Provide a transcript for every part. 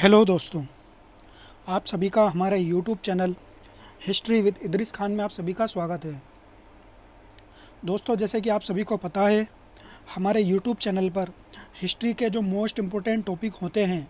Hello दोस्तों, आप सभी का हमारे YouTube channel history with Idris Khan में आप सभी का स्वागत है। दोस्तों, जैसे कि आप सभी को पता है, हमारे यूट्यूब चैनल पर हिस्ट्री के जो मोस्ट इम्पोर्टेंट टॉपिक होते हैं,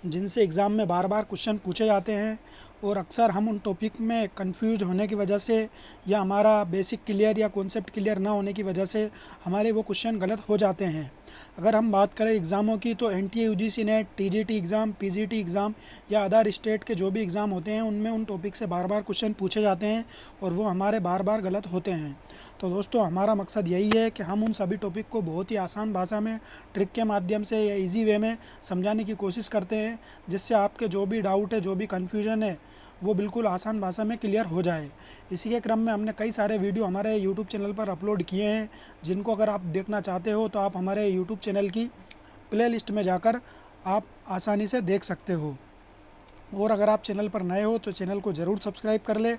जिनसे एग्ज़ाम में बार बार क्वेश्चन पूछे जाते हैं और अक्सर हम उन टॉपिक में कंफ्यूज होने की वजह से या हमारा बेसिक क्लियर या कॉन्सेप्ट क्लियर ना होने की वजह से हमारे वो क्वेश्चन गलत हो जाते हैं। अगर हम बात करें एग्ज़ामों की, तो NTA UGC net, TGT exam, PGT exam या अदर स्टेट के जो भी एग्ज़ाम होते हैं, उनमें उन टॉपिक से बार बार क्वेश्चन पूछे जाते हैं और वो हमारे बार बार गलत होते हैं। तो दोस्तों, हमारा मकसद यही है कि हम उन सभी टॉपिक को बहुत ही आसान भाषा में, ट्रिक के माध्यम से या इजी वे में समझाने की कोशिश करते हैं, जिससे आपके जो भी डाउट है, जो भी कन्फ्यूजन है, वो बिल्कुल आसान भाषा में क्लियर हो जाए। इसी के क्रम में हमने कई सारे वीडियो हमारे यूट्यूब चैनल पर अपलोड किए हैं, जिनको अगर आप देखना चाहते हो तो आप हमारे यूट्यूब चैनल की प्ले लिस्ट में जाकर आप आसानी से देख सकते हो। और अगर आप चैनल पर नए हो तो चैनल को ज़रूर सब्सक्राइब कर ले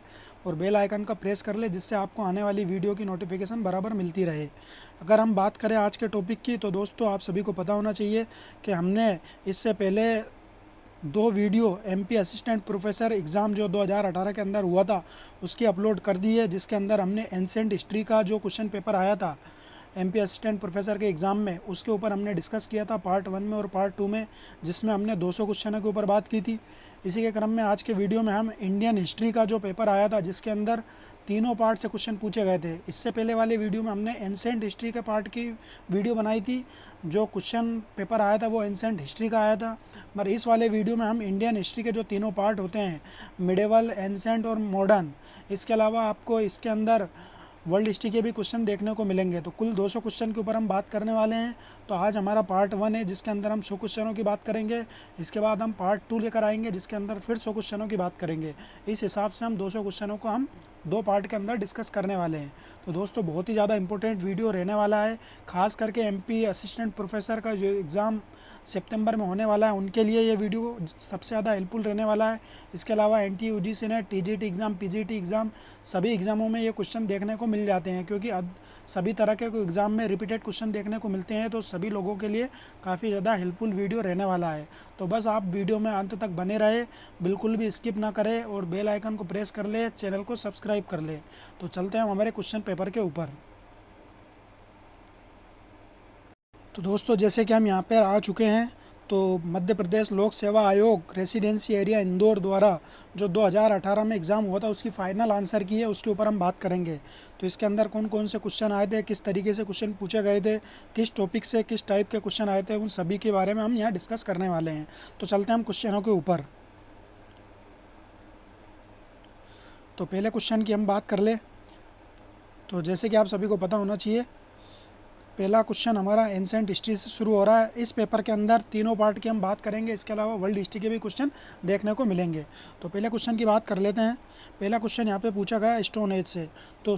और बेल आइकन का प्रेस कर ले, जिससे आपको आने वाली वीडियो की नोटिफिकेशन बराबर मिलती रहे। अगर हम बात करें आज के टॉपिक की, तो दोस्तों आप सभी को पता होना चाहिए कि हमने इससे पहले दो video MP assistant professor exam जो 2018 के अंदर हुआ था, उसकी अपलोड कर दी है, जिसके अंदर हमने एंसेंट हिस्ट्री का जो क्वेश्चन पेपर आया था एमपी असिस्टेंट प्रोफेसर के एग्ज़ाम में, उसके ऊपर हमने डिस्कस किया था पार्ट 1 में और पार्ट 2 में, जिसमें हमने 200 क्वेश्चनों के ऊपर बात की थी। इसी के क्रम में आज के वीडियो में हम इंडियन हिस्ट्री का जो पेपर आया था, जिसके अंदर तीनों पार्ट से क्वेश्चन पूछे गए थे। इससे पहले वाले वीडियो में हमने एंसेंट हिस्ट्री के पार्ट की वीडियो बनाई थी, जो क्वेश्चन पेपर आया था वो एंसेंट हिस्ट्री का आया था। पर इस वाले वीडियो में हम इंडियन हिस्ट्री के जो तीनों पार्ट होते हैं, मिडेवल, एंसेंट और मॉडर्न, इसके अलावा आपको इसके अंदर वर्ल्ड हिस्ट्री के भी क्वेश्चन देखने को मिलेंगे। तो कुल 200 क्वेश्चन के ऊपर हम बात करने वाले हैं। तो आज हमारा पार्ट 1 है, जिसके अंदर हम 100 क्वेश्चनों की बात करेंगे। इसके बाद हम पार्ट 2 लेकर आएंगे, जिसके अंदर फिर 100 क्वेश्चनों की बात करेंगे। इस हिसाब से हम 200 क्वेश्चनों को हम दो पार्ट के अंदर डिस्कस करने वाले हैं। तो दोस्तों, बहुत ही ज़्यादा इंपॉर्टेंट वीडियो रहने वाला है, खास करके एमपी असिस्टेंट प्रोफेसर का जो एग्ज़ाम सितंबर में होने वाला है, उनके लिए ये वीडियो सबसे ज़्यादा हेल्पफुल रहने वाला है। इसके अलावा NTA UGC net, TGT exam, PGT exam, सभी एग्ज़ामों में ये क्वेश्चन देखने को मिल जाते हैं, क्योंकि अब सभी तरह के एग्ज़ाम में रिपीटेड क्वेश्चन देखने को मिलते हैं। तो सभी लोगों के लिए काफ़ी ज़्यादा हेल्पफुल वीडियो रहने वाला है। तो बस आप वीडियो में अंत तक बने रहे, बिल्कुल भी स्किप ना करें और बेल आइकन को प्रेस कर ले, चैनल को सब्सक्राइब कर ले। तो चलते हैं हमारे क्वेश्चन पेपर के ऊपर। तो दोस्तों, जैसे कि हम यहाँ पर आ चुके हैं, तो मध्य प्रदेश लोक सेवा आयोग रेसिडेंसी एरिया इंदौर द्वारा जो 2018 में एग्ज़ाम हुआ था, उसकी फ़ाइनल आंसर की है, उसके ऊपर हम बात करेंगे। तो इसके अंदर कौन कौन से क्वेश्चन आए थे, किस तरीके से क्वेश्चन पूछे गए थे, किस टॉपिक से किस टाइप के क्वेश्चन आए थे, उन सभी के बारे में हम यहाँ डिस्कस करने वाले हैं। तो चलते हैं हम क्वेश्चनों के ऊपर। तो पहले क्वेश्चन की हम बात कर ले। तो जैसे कि आप सभी को पता होना चाहिए, पहला क्वेश्चन हमारा एंसेंट हिस्ट्री से शुरू हो रहा है। इस पेपर के अंदर तीनों पार्ट की हम बात करेंगे, इसके अलावा वर्ल्ड हिस्ट्री के भी क्वेश्चन देखने को मिलेंगे। तो पहले क्वेश्चन की बात कर लेते हैं। पहला क्वेश्चन यहाँ पे पूछा गया स्टोन एज से। तो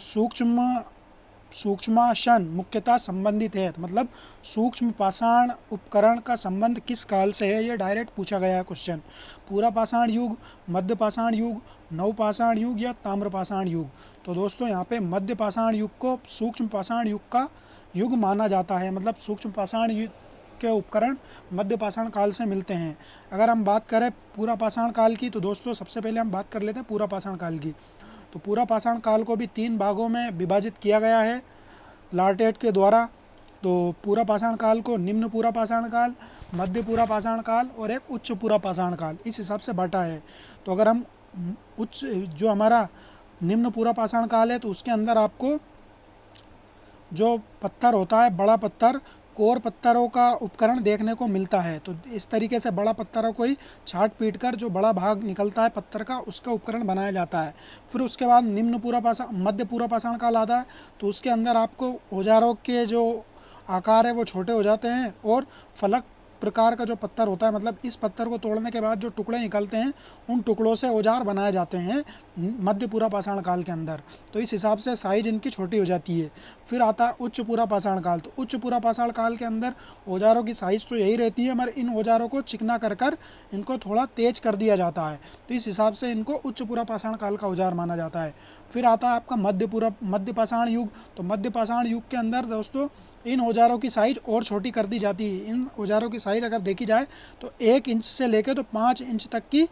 सूक्ष्मासन मुख्यतः संबंधित है, मतलब सूक्ष्म पाषाण उपकरण का संबंध किस काल से है, ये डायरेक्ट पूछा गया है क्वेश्चन। पूरा पाषाण युग, मध्य पाषाण युग, नवपाषाण युग या ताम्र पाषाण युग। तो दोस्तों, यहाँ पे मध्य पाषाण युग को सूक्ष्म पाषाण युग का युग माना जाता है, मतलब सूक्ष्म पाषाण युग के उपकरण मध्य पाषाण काल से मिलते हैं। अगर हम बात करें पूरा पाषाण काल की, तो दोस्तों सबसे पहले हम बात कर लेते हैं पूरा पाषाण काल की। तो पूरा पाषाण काल को भी 3 भागों में विभाजित किया गया है लार्टेट के द्वारा। तो पूरा पाषाण काल को निम्न पूरा पाषाण काल, मध्य पूरा पाषाण काल और एक उच्च पूरा पाषाण काल, इस हिसाब से बांटा है। तो अगर हम उच्च जो हमारा निम्न पूरा पाषाण काल है, तो उसके अंदर आपको जो पत्थर होता है, बड़ा पत्थर, कोर पत्थरों का उपकरण देखने को मिलता है। तो इस तरीके से बड़ा पत्थरों को ही छाट पीट कर जो बड़ा भाग निकलता है पत्थर का, उसका उपकरण बनाया जाता है। फिर उसके बाद निम्न पूरा पाषाण, मध्य पूरा पाषाण काल आता है। तो उसके अंदर आपको औजारों के जो आकार है वो छोटे हो जाते हैं और फलक प्रकार का जो पत्थर होता है, मतलब इस पत्थर को तोड़ने के बाद जो टुकड़े निकलते हैं, उन टुकड़ों से औजार बनाए जाते हैं मध्य पूरा पाषाण काल के अंदर। तो इस हिसाब से साइज इनकी छोटी हो जाती है। फिर आता है उच्च पूरा पाषाण काल। तो उच्च पूरा पाषाण काल के अंदर औजारों की साइज़ तो यही रहती है, मगर इन औजारों को चिकना कर कर इनको थोड़ा तेज कर दिया जाता है। तो इस हिसाब से इनको उच्च पूरा पाषाण काल का औजार माना जाता है। फिर आता है आपका मध्य पाषाण युग। तो मध्य पाषाण युग के अंदर दोस्तों इन औजारों की साइज़ और छोटी कर दी जाती है। इन औजारों की साइज़ अगर देखी जाए तो 1 इंच से लेकर तो 5 इंच तक की,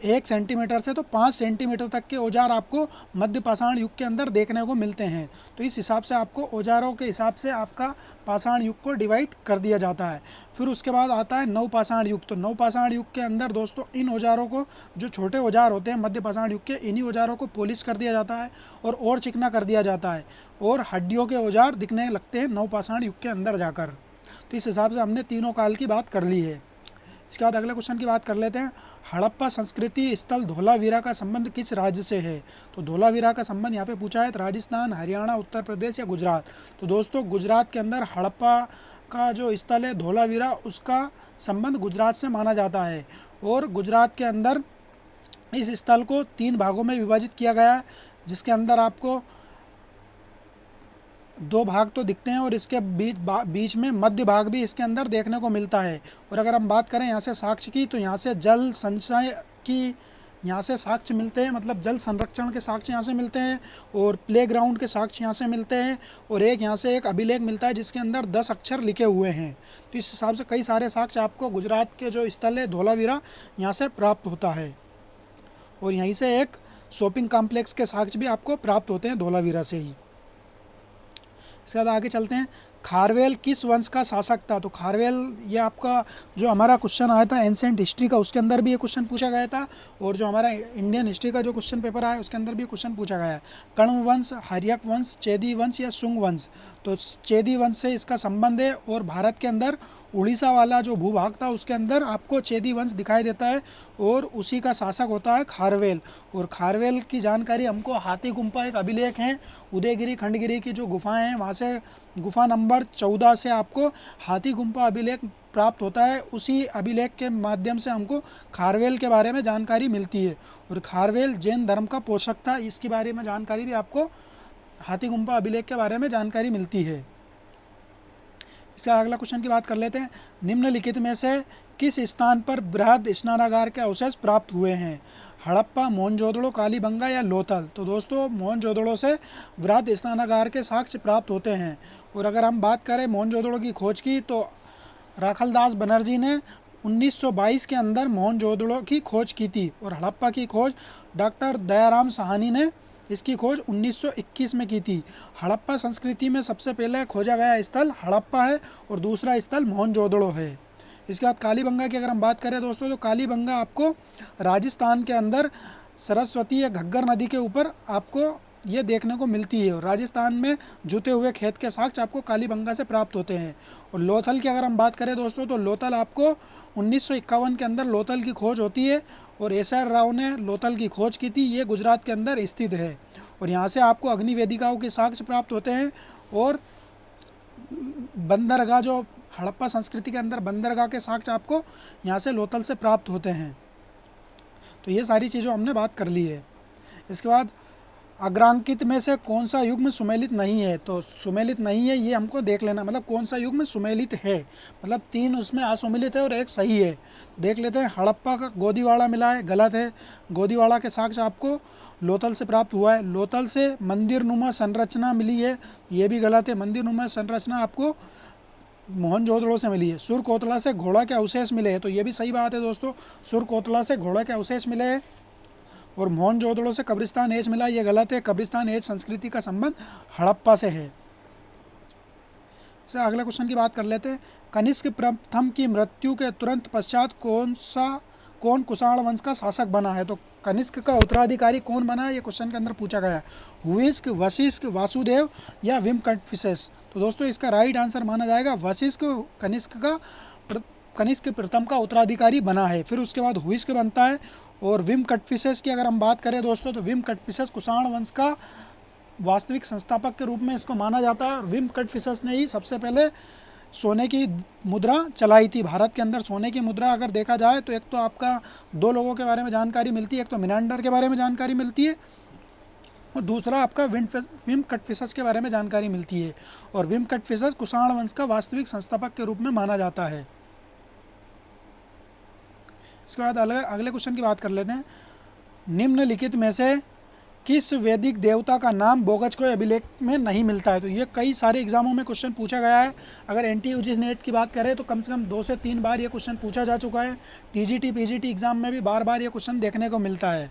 1 सेंटीमीटर से तो 5 सेंटीमीटर तक के औजार आपको मध्य पाषाण युग के अंदर देखने को मिलते हैं। तो इस हिसाब से आपको औजारों के हिसाब से आपका पाषाण युग को डिवाइड कर दिया जाता है। फिर उसके बाद आता है नव पाषाण युग। तो नव पाषाण युग के अंदर दोस्तों इन औजारों को, जो छोटे औजार होते हैं मध्य पाषाण युग के, इन्हीं औजारों को पॉलिश कर दिया जाता है और चिकना कर दिया जाता है और हड्डियों के औजार दिखने लगते हैं नव पाषाण युग के अंदर जाकर। तो इस हिसाब से हमने तीनों काल की बात कर ली है। इसके बाद अगले क्वेश्चन की बात कर लेते हैं। हड़प्पा संस्कृति स्थल धोलावीरा का संबंध किस राज्य से है? तो धोलावीरा का संबंध यहाँ पे पूछा है तो राजस्थान, हरियाणा, उत्तर प्रदेश या गुजरात। तो दोस्तों गुजरात के अंदर हड़प्पा का जो स्थल है धोलावीरा, उसका संबंध गुजरात से माना जाता है। और गुजरात के अंदर इस स्थल को 3 भागों में विभाजित किया गया है, जिसके अंदर आपको 2 भाग तो दिखते हैं और इसके बीच में मध्य भाग भी इसके अंदर देखने को मिलता है। और अगर हम बात करें यहाँ से साक्ष्य की, तो यहाँ से जल संचय की यहाँ से साक्ष्य मिलते हैं, मतलब जल संरक्षण के साक्ष्य यहाँ से मिलते हैं और प्लेग्राउंड के साक्ष्य यहाँ से मिलते हैं। और एक यहाँ से एक अभिलेख मिलता है जिसके अंदर 10 अक्षर लिखे हुए हैं। तो इस हिसाब से कई सारे साक्ष्य आपको गुजरात के जो स्थल है धोलावीरा, यहाँ से प्राप्त होता है। और यहीं से एक शॉपिंग कॉम्प्लेक्स के साक्ष्य भी आपको प्राप्त होते हैं धोलावीरा से ही। इसके बाद आगे चलते हैं। खारवेल किस वंश का शासक था? तो खारवेल, ये आपका जो हमारा क्वेश्चन आया था एंसेंट हिस्ट्री का, उसके अंदर भी ये क्वेश्चन पूछा गया था। और जो हमारा इंडियन हिस्ट्री का जो क्वेश्चन पेपर आया उसके अंदर भी क्वेश्चन पूछा गया है। कण्व वंश, हर्यक वंश, चेदी वंश या शुंग वंश? तो चेदी वंश से इसका संबंध है और भारत के अंदर उड़ीसा वाला जो भूभाग था उसके अंदर आपको चेदी वंश दिखाई देता है और उसी का शासक होता है खारवेल। और खारवेल की जानकारी हमको हाथी गुम्फा, एक अभिलेख है उदयगिरी खंडगिरी की जो गुफाएं हैं, वहाँ से गुफा नंबर 14 से आपको हाथी गुम्फा अभिलेख प्राप्त होता है। उसी अभिलेख के माध्यम से हमको खारवेल के बारे में जानकारी मिलती है। और खारवेल जैन धर्म का पोषक था, इसके बारे में जानकारी भी आपको हाथी गुम्फा अभिलेख के बारे में जानकारी मिलती है। इसका अगला क्वेश्चन की बात कर लेते हैं। निम्नलिखित में से किस स्थान पर बृहद स्नानागार के अवशेष प्राप्त हुए हैं? हड़प्पा, मोहनजोदड़ो, कालीबंगा या लोथल? तो दोस्तों मोहनजोदड़ो से बृहद स्नानागार के साक्ष्य प्राप्त होते हैं। और अगर हम बात करें मोहनजोदड़ो की खोज की, तो राखलदास बनर्जी ने 1922 के अंदर मोहनजोदड़ो की खोज की थी। और हड़प्पा की खोज डॉक्टर दयाराम साहनी ने इसकी खोज 1921 में की थी। हड़प्पा संस्कृति में सबसे पहले खोजा गया स्थल हड़प्पा है और दूसरा स्थल मोहनजोदड़ो है। इसके बाद कालीबंगा की अगर हम बात करें दोस्तों, तो कालीबंगा आपको राजस्थान के अंदर सरस्वती या घग्गर नदी के ऊपर आपको ये देखने को मिलती है। और राजस्थान में जुते हुए खेत के साक्ष्य आपको कालीबंगा से प्राप्त होते हैं। और लोथल की अगर हम बात करें दोस्तों, तो लोथल आपको 1951 के अंदर लोथल की खोज होती है और एस.आर. राव ने लोथल की खोज की थी। ये गुजरात के अंदर स्थित है और यहाँ से आपको अग्नि वेदिकाओं के साक्ष्य प्राप्त होते हैं। और बंदरगाह, जो हड़प्पा संस्कृति के अंदर बंदरगाह के साक्ष्य आपको यहाँ से लोथल से प्राप्त होते हैं। तो ये सारी चीज़ों हमने बात कर ली है। इसके बाद अग्रांकित में से कौन सा युग्म सुमेलित नहीं है? तो सुमेलित नहीं है ये हमको देख लेना, मतलब कौन सा युग्म सुमेलित है, मतलब 3 उसमें असुमेलित है और 1 सही है। देख लेते हैं। हड़प्पा का गोदीवाड़ा मिला है, गलत है। गोदीवाड़ा के साक्ष्य आपको लोथल से प्राप्त हुआ है। लोथल से मंदिर नुमा संरचना मिली है, ये भी गलत है। मंदिर नुमा संरचना आपको मोहनजोदड़ो से मिली है। सुरकोतला से घोड़ा के अवशेष मिले हैं, तो ये भी सही बात है दोस्तों। सुरकोतला से घोड़ा के अवशेष मिले हैं। और मोहनजोदड़ो से कब्रिस्तान एज मिला, ये गलत है। कब्रिस्तान एज संस्कृति का संबंध हड़प्पा से है। से अगले क्वेश्चन की बात कर लेते हैं। कनिष्क प्रथम की मृत्यु के तुरंत पश्चात कौन कुषाण वंश का शासक बना है? तो कनिष्क का उत्तराधिकारी कौन बना है, ये क्वेश्चन के अंदर पूछा गया है। हुइस्क, वशिष्ठ, वासुदेव या विमकटफिसेस? तो दोस्तों इसका राइट आंसर माना जाएगा वशिष्ठ। कनिष्क प्रथम का उत्तराधिकारी बना है। फिर उसके बाद हुइस्क बनता है। और विमकटफिसेस की अगर हम बात करें दोस्तों, तो विमकटफिसेस कुषाण वंश का वास्तविक संस्थापक के रूप में इसको माना जाता है। और विमकटफिसेस ने ही सबसे पहले सोने की मुद्रा चलाई थी भारत के अंदर। सोने की मुद्रा अगर देखा जाए तो एक तो आपका 2 लोगों के बारे में जानकारी मिलती है, एक तो मिनांडर के बारे में जानकारी मिलती है और दूसरा आपका विमकटफिसेस के बारे में जानकारी मिलती है। और विमकटफिसेस कुषाण वंश का वास्तविक संस्थापक के रूप में माना जाता है। इसके बाद अगले क्वेश्चन की बात कर लेते हैं। निम्नलिखित में से किस वैदिक देवता का नाम बोगचकोय अभिलेख में नहीं मिलता है? तो ये कई सारे एग्जामों में क्वेश्चन पूछा गया है। अगर एनटीयूजी नेट की बात करें तो कम से कम 2 से 3 बार ये क्वेश्चन पूछा जा चुका है। टीजीटी पीजीटी एग्जाम में भी बार बार ये क्वेश्चन देखने को मिलता है।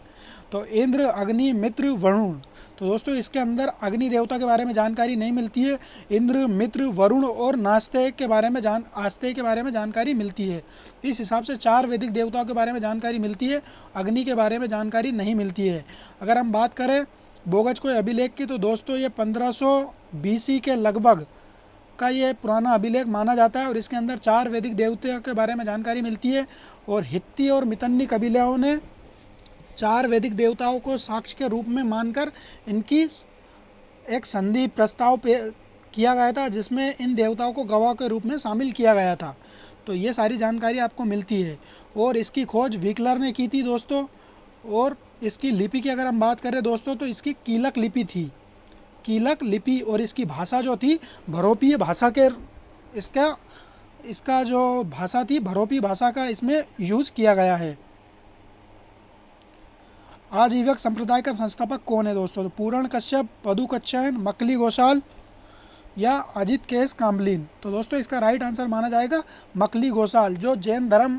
तो इंद्र, अग्नि, मित्र, वरुण। तो दोस्तों इसके अंदर अग्नि देवता के बारे में जानकारी नहीं मिलती है। इंद्र, मित्र, वरुण और आस्तेय के बारे में जानकारी मिलती है। इस हिसाब से 4 वैदिक देवताओं के बारे में जानकारी मिलती है, अग्नि के बारे में जानकारी नहीं मिलती है। अगर हम बात करें बोगचकोय अभिलेख की, तो दोस्तों ये 1500 BC के लगभग का ये पुराना अभिलेख माना जाता है और इसके अंदर 4 वैदिक देवताओं के बारे में जानकारी मिलती है। और हित्ती और मितन्नी कबीलाओं ने 4 वैदिक देवताओं को साक्ष्य के रूप में मानकर इनकी एक संधि प्रस्ताव पे किया गया था, जिसमें इन देवताओं को गवाह के रूप में शामिल किया गया था। तो ये सारी जानकारी आपको मिलती है। और इसकी खोज व्हीकलर ने की थी दोस्तों। और इसकी लिपि की अगर हम बात करें दोस्तों, तो इसकी कीलक लिपि थी, कीलक लिपि। और इसकी भाषा जो थी भरोपीय भाषा के, इसका जो भाषा थी भरोपी भाषा का इसमें यूज किया गया है। आजीवक संप्रदाय का संस्थापक कौन है दोस्तों? तो पूरण कश्यप, पदुकच्छयन, मकली घोषाल या अजित केस काम्बलिन। तो दोस्तों इसका राइट आंसर माना जाएगा मकली घोषाल, जो जैन धर्म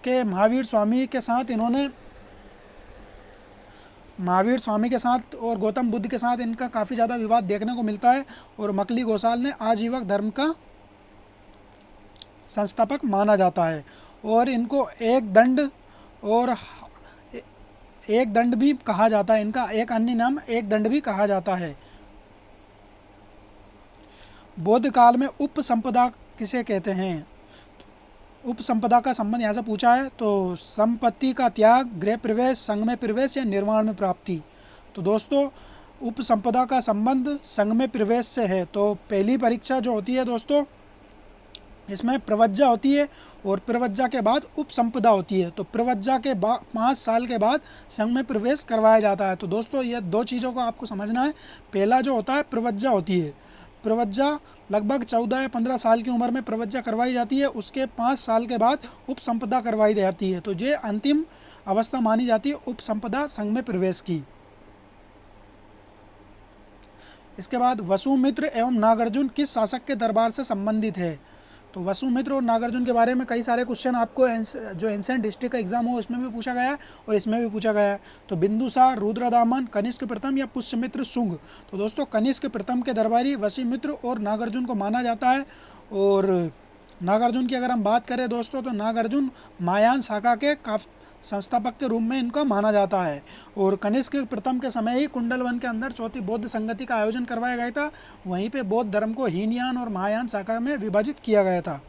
के महावीर स्वामी के साथ और गौतम बुद्ध के साथ इनका काफ़ी ज़्यादा विवाद देखने को मिलता है। और मकली घोषाल ने आजीवक धर्म का संस्थापक माना जाता है। और इनको एक दंड भी कहा जाता है, इनका एक अन्य नाम एक दंड भी कहा जाता है। बौद्ध काल में उपसंपदा किसे कहते हैं? उपसंपदा का संबंध यहाँ से पूछा है। तो संपत्ति का त्याग, गृह प्रवेश, संघ में प्रवेश या निर्वाण में प्राप्ति। तो दोस्तों उपसंपदा का संबंध संघ में प्रवेश से है। तो पहली परीक्षा जो होती है दोस्तों, इसमें प्रवज्जा होती है और प्रवज्जा के बाद उपसंपदा होती है। तो प्रवज्जा के बाद 5 साल के बाद संघ में प्रवेश करवाया जाता है। तो दोस्तों ये 2 चीज़ों को आपको समझना है। पहला जो होता है प्रवज्जा होती है, प्रवज्जा लगभग 14 या 15 साल की उम्र में प्रवज्जा करवाई जाती है। उसके 5 साल के बाद उपसंपदा करवाई जाती है। तो ये अंतिम अवस्था मानी जाती है उपसंपदा संघ में प्रवेश की। इसके बाद वसुमित्र एवं नागार्जुन किस शासक के दरबार से संबंधित है? तो वसुमित्र और नागार्जुन के बारे में कई सारे क्वेश्चन आपको जो एंशिएंट हिस्ट्री का एग्जाम हो उसमें भी पूछा गया है और इसमें भी पूछा गया है। तो बिंदुसार, रुद्रदामन, कनिष्क प्रथम या पुष्यमित्र शुंग। तो दोस्तों कनिष्क प्रथम के दरबारी वसुमित्र और नागार्जुन को माना जाता है। और नागार्जुन की अगर हम बात करें दोस्तों, तो नागार्जुन महायान शाखा के संस्थापक के रूप में इनका माना जाता है। और कनिष्क प्रथम के समय ही कुंडलवन के अंदर चौथी बौद्ध संगति का आयोजन करवाया गया था। वहीं पे बौद्ध धर्म को हीनयान और महायान शाखा में विभाजित किया गया था।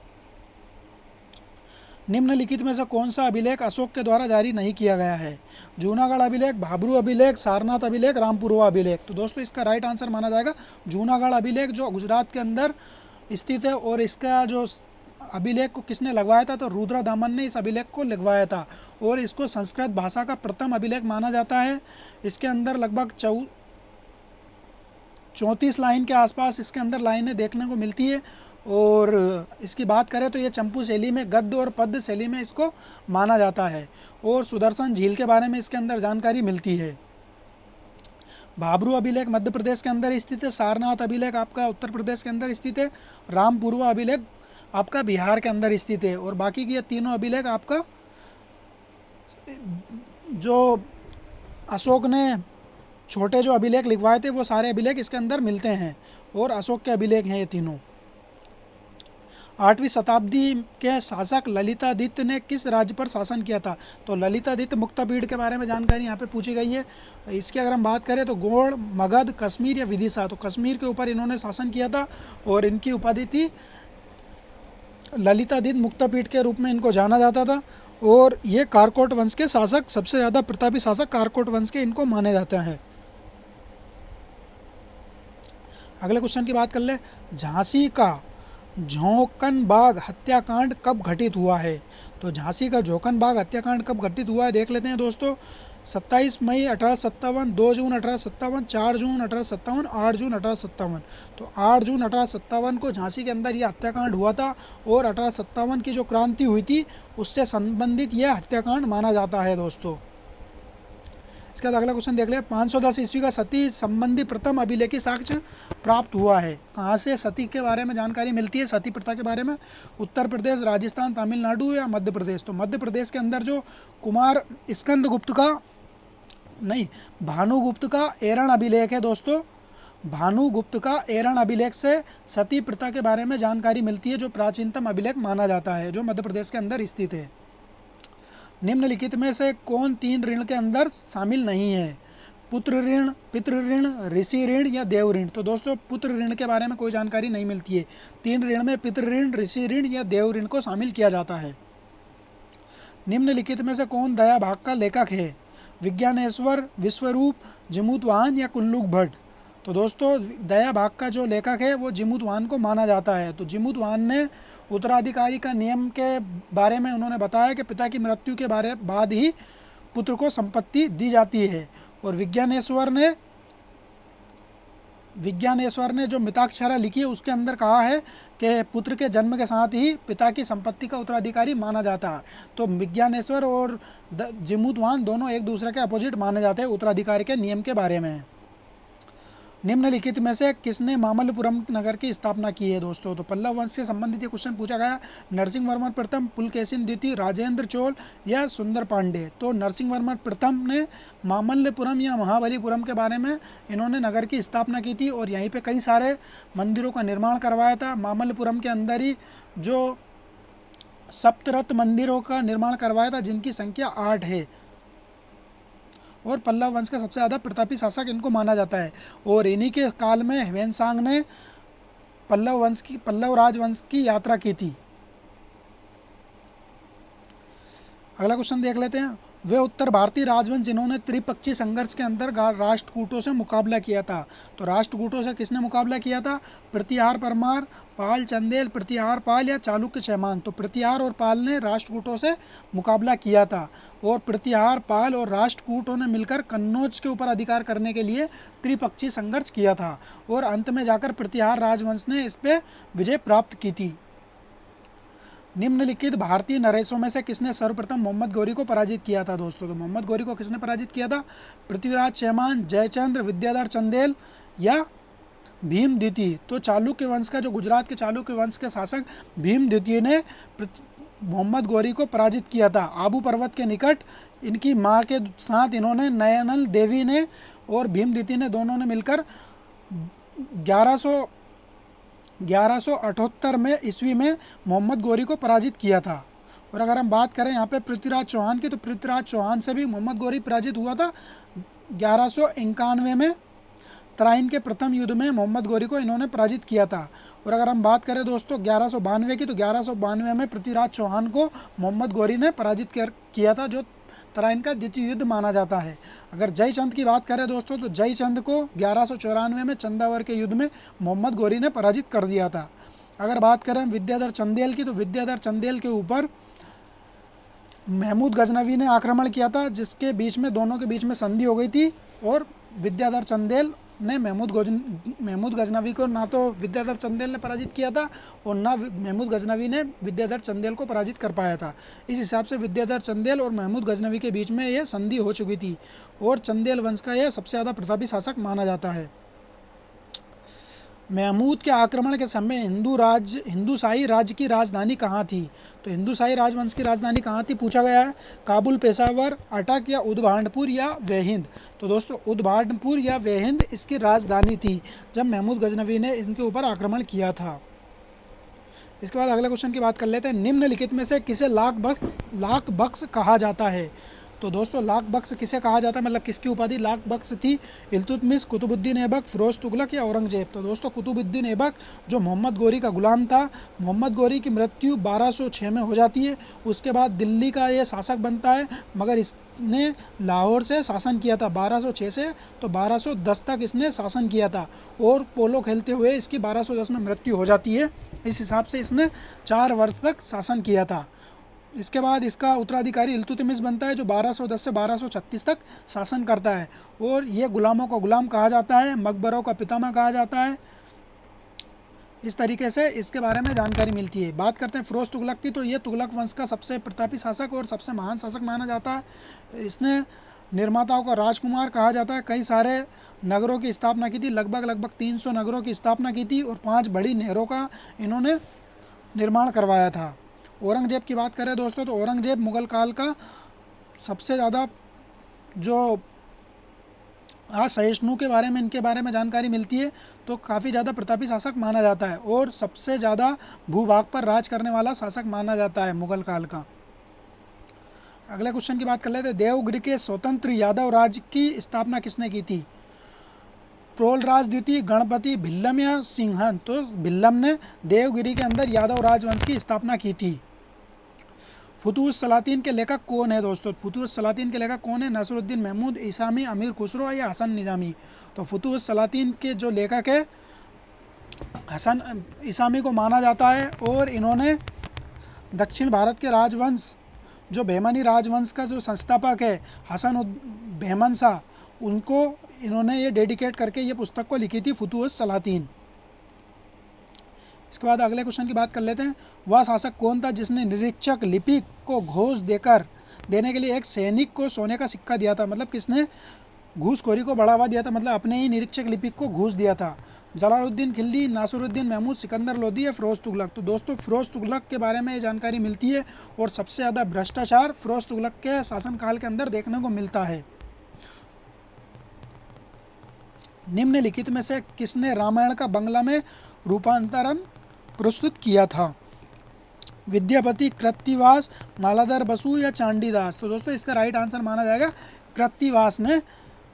निम्नलिखित में से कौन सा अभिलेख अशोक के द्वारा जारी नहीं किया गया है? जूनागढ़ अभिलेख, भाब्रू अभिलेख, सारनाथ अभिलेख, रामपुरवा अभिलेख। तो दोस्तों इसका राइट आंसर माना जाएगा जूनागढ़ अभिलेख, जो गुजरात के अंदर स्थित है। और इसका जो अभिलेख को किसने लगवाया था? तो रुद्रदामन ने इस अभिलेख को लगवाया था। और इसको संस्कृत भाषा का प्रथम अभिलेख माना जाता है। इसके अंदर लगभग 34 लाइन के आसपास इसके अंदर लाइनें देखने को मिलती है। और इसकी बात करें तो ये चंपू शैली में, गद्य और पद्य शैली में इसको माना जाता है। और सुदर्शन झील के बारे में इसके अंदर जानकारी मिलती है। भाब्रू अभिलेख मध्य प्रदेश के अंदर स्थित है। सारनाथ अभिलेख आपका उत्तर प्रदेश के अंदर स्थित है। रामपुरवा अभिलेख आपका बिहार के अंदर स्थित है। और बाकी की ये तीनों अभिलेख आपका जो अशोक ने छोटे जो अभिलेख लिखवाए थे वो सारे अभिलेख इसके अंदर मिलते हैं और अशोक के अभिलेख हैं ये तीनों। 8वीं शताब्दी के शासक ललितादित्य ने किस राज्य पर शासन किया था? तो ललितादित्य मुक्तापीढ़ के बारे में जानकारी यहाँ पे पूछी गई है। इसकी अगर हम बात करें तो गोड़, मगध, कश्मीर या विदिशा। तो कश्मीर के ऊपर इन्होंने शासन किया था और इनकी उपाधि थी ललितादित्य मुक्तापीठ के रूप में इनको जाना जाता था। और ये कारकोट वंश के शासक, सबसे ज़्यादा प्रतापी शासक कारकोट वंश के इनको माने जाते हैं। अगले क्वेश्चन की बात कर ले। झांसी का झोंकन बाग हत्याकांड कब घटित हुआ है? तो झांसी का झोंकन बाग हत्याकांड कब घटित हुआ है देख लेते हैं दोस्तों। 27 मई 1857, 2 जून 1857, 4 जून 1857, 8 जून 1857। तो 8 जून 1857 को झांसी के अंदर यह हत्याकांड हुआ था। और 1857 की जो क्रांति हुई थी उससे संबंधित यह हत्याकांड माना जाता है दोस्तों। इसके बाद अगला क्वेश्चन देख ले, 510 ईस्वी का सती संबंधी प्रथम अभिलेखी साक्ष्य प्राप्त हुआ है। कहाँ से सती के बारे में जानकारी मिलती है, सती प्रथा के बारे में? उत्तर प्रदेश, राजस्थान, तमिलनाडु या मध्य प्रदेश? तो मध्य प्रदेश के अंदर जो कुमार स्कंदगुप्त का नहीं भानुगुप्त का एरण अभिलेख है दोस्तों, भानुगुप्त का एरण अभिलेख से सती प्रथा के बारे में जानकारी मिलती है, जो प्राचीनतम अभिलेख माना जाता है, जो मध्य प्रदेश के अंदर स्थित है। निम्नलिखित में से कौन 3 ऋण के अंदर शामिल नहीं है? पुत्र ऋण, पितृ ऋण, ऋषि ऋण या देव ऋण? तो दोस्तों पुत्र ऋण के बारे में कोई जानकारी नहीं मिलती है। 3 ऋण में पितृ ऋण, ऋषि ऋण या देव ऋण को शामिल किया जाता है। निम्नलिखित में से कौन दया भाग का लेखक है? विज्ञानेश्वर, विश्वरूप, जिमूतवाहन या कुल्लूक भट्ट? तो दोस्तों दया भाग का जो लेखक है वो जिमूतवाहन को माना जाता है। तो जिमूतवाहन ने उत्तराधिकारी का नियम के बारे में उन्होंने बताया कि पिता की मृत्यु के बाद ही पुत्र को संपत्ति दी जाती है। और विज्ञानेश्वर ने जो मिताक्षरा लिखी है उसके अंदर कहा है कि पुत्र के जन्म के साथ ही पिता की संपत्ति का उत्तराधिकारी माना जाता है। तो विज्ञानेश्वर और जिमूतवाहन दोनों एक दूसरे के अपोजिट माने जाते हैं उत्तराधिकारी के नियम के बारे में। निम्नलिखित में से किसने मामल्लपुरम नगर की स्थापना की है दोस्तों? तो पल्लव वंश से संबंधित ये क्वेश्चन पूछा गया। नरसिंह वर्मन प्रथम, पुलकेशिन द्वितीय, राजेंद्र चोल या सुंदर पांडे? तो नरसिंह वर्मन प्रथम ने मामल्लपुरम या महाबलीपुरम के बारे में इन्होंने नगर की स्थापना की थी और यहीं पे कई सारे मंदिरों का निर्माण करवाया था। मामल्लपुरम के अंदर ही जो सप्तरथ मंदिरों का निर्माण करवाया था, जिनकी संख्या 8 है। और पल्लव वंश का सबसे ज़्यादा प्रतापी शासक इनको माना जाता है। और इन्हीं के काल में ह्वेनसांग ने पल्लव राजवंश की यात्रा की थी। अगला क्वेश्चन देख लेते हैं। वे उत्तर भारतीय राजवंश जिन्होंने त्रिपक्षीय संघर्ष के अंदर राष्ट्रकूटों से मुकाबला किया था। तो राष्ट्रकूटों से किसने मुकाबला किया था? प्रतिहार परमार, पाल चंदेल, प्रतिहार पाल या चालुक्य चैमान? तो प्रतिहार और पाल ने राष्ट्रकूटों से मुकाबला किया था। और प्रतिहार, पाल और राष्ट्रकूटों ने मिलकर कन्नौज के ऊपर अधिकार करने के लिए त्रिपक्षीय संघर्ष किया था और अंत में जाकर प्रतिहार राजवंश ने इस पर विजय प्राप्त की थी। निम्नलिखित भारतीय नरेशों में से किसने सर्वप्रथम मोहम्मद गौरी को पराजित किया था दोस्तों? तो मोहम्मद गौरी को किसने पराजित किया था? पृथ्वीराज चौहान, जयचंद्र, विद्याधर चंदेल या भीम द्वितीय? तो चालुक्य वंश का जो गुजरात के चालुक्य वंश के शासक भीम द्वितीय ने मोहम्मद गौरी को पराजित किया था। आबू पर्वत के निकट इनकी माँ के साथ इन्होंने नयनल देवी ने और भीम द्वितीय ने दोनों ने मिलकर 1178 में ईस्वी में मोहम्मद गौरी को पराजित किया था। और अगर हम बात करें यहाँ पे पृथ्वीराज चौहान की, तो पृथ्वीराज चौहान से भी मोहम्मद गौरी पराजित हुआ था 1191 में। तराइन के प्रथम युद्ध में मोहम्मद गौरी को इन्होंने पराजित किया था। और अगर हम बात करें दोस्तों 1192 की, तो 1192 में पृथ्वीराज चौहान को मोहम्मद गौरी ने पराजित किया था, जो तराइन का द्वितीय युद्ध माना जाता है। अगर जयचंद की बात करें दोस्तों, तो जयचंद को 1194 में चंदावर के युद्ध में मोहम्मद गौरी ने पराजित कर दिया था। अगर बात करें विद्याधर चंदेल की, तो विद्याधर चंदेल के ऊपर महमूद गजनवी ने आक्रमण किया था, जिसके बीच में दोनों के बीच में संधि हो गई थी। और विद्याधर चंदेल ने महमूद गजनवी को, ना तो विद्याधर चंदेल ने पराजित किया था और ना महमूद गजनवी ने विद्याधर चंदेल को पराजित कर पाया था। इस हिसाब से विद्याधर चंदेल और महमूद गजनवी के बीच में यह संधि हो चुकी थी और चंदेल वंश का यह सबसे ज़्यादा प्रतापी शासक माना जाता है। महमूद के आक्रमण के समय हिंदूशाही राज्य की राजधानी कहाँ थी? तो हिंदूशाही राजवंश की राजधानी कहाँ थी पूछा गया है। काबुल, पेशावर, अटक या उदभांडपुर या वेहिंद? तो दोस्तों उदभांडपुर या वेहिंद इसकी राजधानी थी जब महमूद गजनवी ने इनके ऊपर आक्रमण किया था। इसके बाद अगले क्वेश्चन की बात कर लेते हैं। निम्नलिखित में से किसे लाख बख्श कहा जाता है? तो दोस्तों लाख बख्श किसे कहा जाता है, मतलब किसकी उपाधि लाख बख्श थी? इल्तुतमिश, कुतुबुद्दीन ऐबक, फिरोज तुगलक या औरंगजेब? तो दोस्तों कुतुबुद्दीन ऐबक जो मोहम्मद गौरी का गुलाम था। मोहम्मद गौरी की मृत्यु 1206 में हो जाती है। उसके बाद दिल्ली का ये शासक बनता है, मगर इसने लाहौर से शासन किया था 1206 से, तो 1210 तक इसने शासन किया था और पोलो खेलते हुए इसकी 1210 में मृत्यु हो जाती है। इस हिसाब से इसने 4 वर्ष तक शासन किया था। इसके बाद इसका उत्तराधिकारी इल्तुतमिश बनता है, जो 1210 से 1236 तक शासन करता है और ये गुलामों को गुलाम कहा जाता है, मकबरों का पितामह कहा जाता है। इस तरीके से इसके बारे में जानकारी मिलती है। बात करते हैं फिरोज तुगलक की, तो ये तुगलक वंश का सबसे प्रतापी शासक और सबसे महान शासक माना जाता है। इसने निर्माताओं का राजकुमार कहा जाता है। कई सारे नगरों की स्थापना की थी, लगभग 300 नगरों की स्थापना की थी और 5 बड़ी नहरों का इन्होंने निर्माण करवाया था। औरंगजेब की बात करें दोस्तों तो औरंगजेब मुगल काल का सबसे ज़्यादा जो सहिष्णु के बारे में, इनके बारे में जानकारी मिलती है तो काफ़ी ज़्यादा प्रतापी शासक माना जाता है और सबसे ज़्यादा भूभाग पर राज करने वाला शासक माना जाता है मुगल काल का। अगले क्वेश्चन की बात कर लेते हैं। देवगिरी के स्वतंत्र यादव राज्य की स्थापना किसने की थी? प्रोलराज द्वितीय, गणपति, भिल्लम या सिंहन? तो भिल्लम ने देवगिरी के अंदर यादव राजवंश की स्थापना की थी। फुतुहुस सलातीन के लेखक कौन है दोस्तों? फुतुहुस सलातीन के लेखक कौन है? नसरुद्दीन महमूद, ईसामी, अमीर खुसरो या हसन निज़ामी? तो फुतुहुस सलातीन के जो लेखक है हसन ईसामी को माना जाता है और इन्होंने दक्षिण भारत के राजवंश जो बहमनी राजवंश का जो संस्थापक है हसन बहमन शाह, उनको इन्होंने ये डेडिकेट करके ये पुस्तक को लिखी थी, फुतुहुस सलातीन। इसके बाद अगले क्वेश्चन की बात कर लेते हैं। वह शासक कौन था जिसने निरीक्षक लिपि को घूस देने के लिए एक सैनिक को सोने का सिक्का दिया था? मतलब किसने घूसखोरी को बढ़ावा दिया था, मतलब अपने ही निरीक्षक लिपि को घूस दिया था? जलालुद्दीन खिलजी, नासिरुद्दीन महमूद, सिकंदर लोदी या फिरोज तुगलक? तो दोस्तों फिरोज तुगलक के बारे में ये जानकारी मिलती है और सबसे ज़्यादा भ्रष्टाचार फिरोज तुगलक के शासनकाल के अंदर देखने को मिलता है। निम्नलिखित में से किसने रामायण का बांग्ला में रूपांतरण प्रस्तुत किया था? विद्यापति, कृत्तिवास, मालाधर बसु या चांडीदास? तो दोस्तों इसका राइट आंसर माना जाएगा कृत्तिवास ने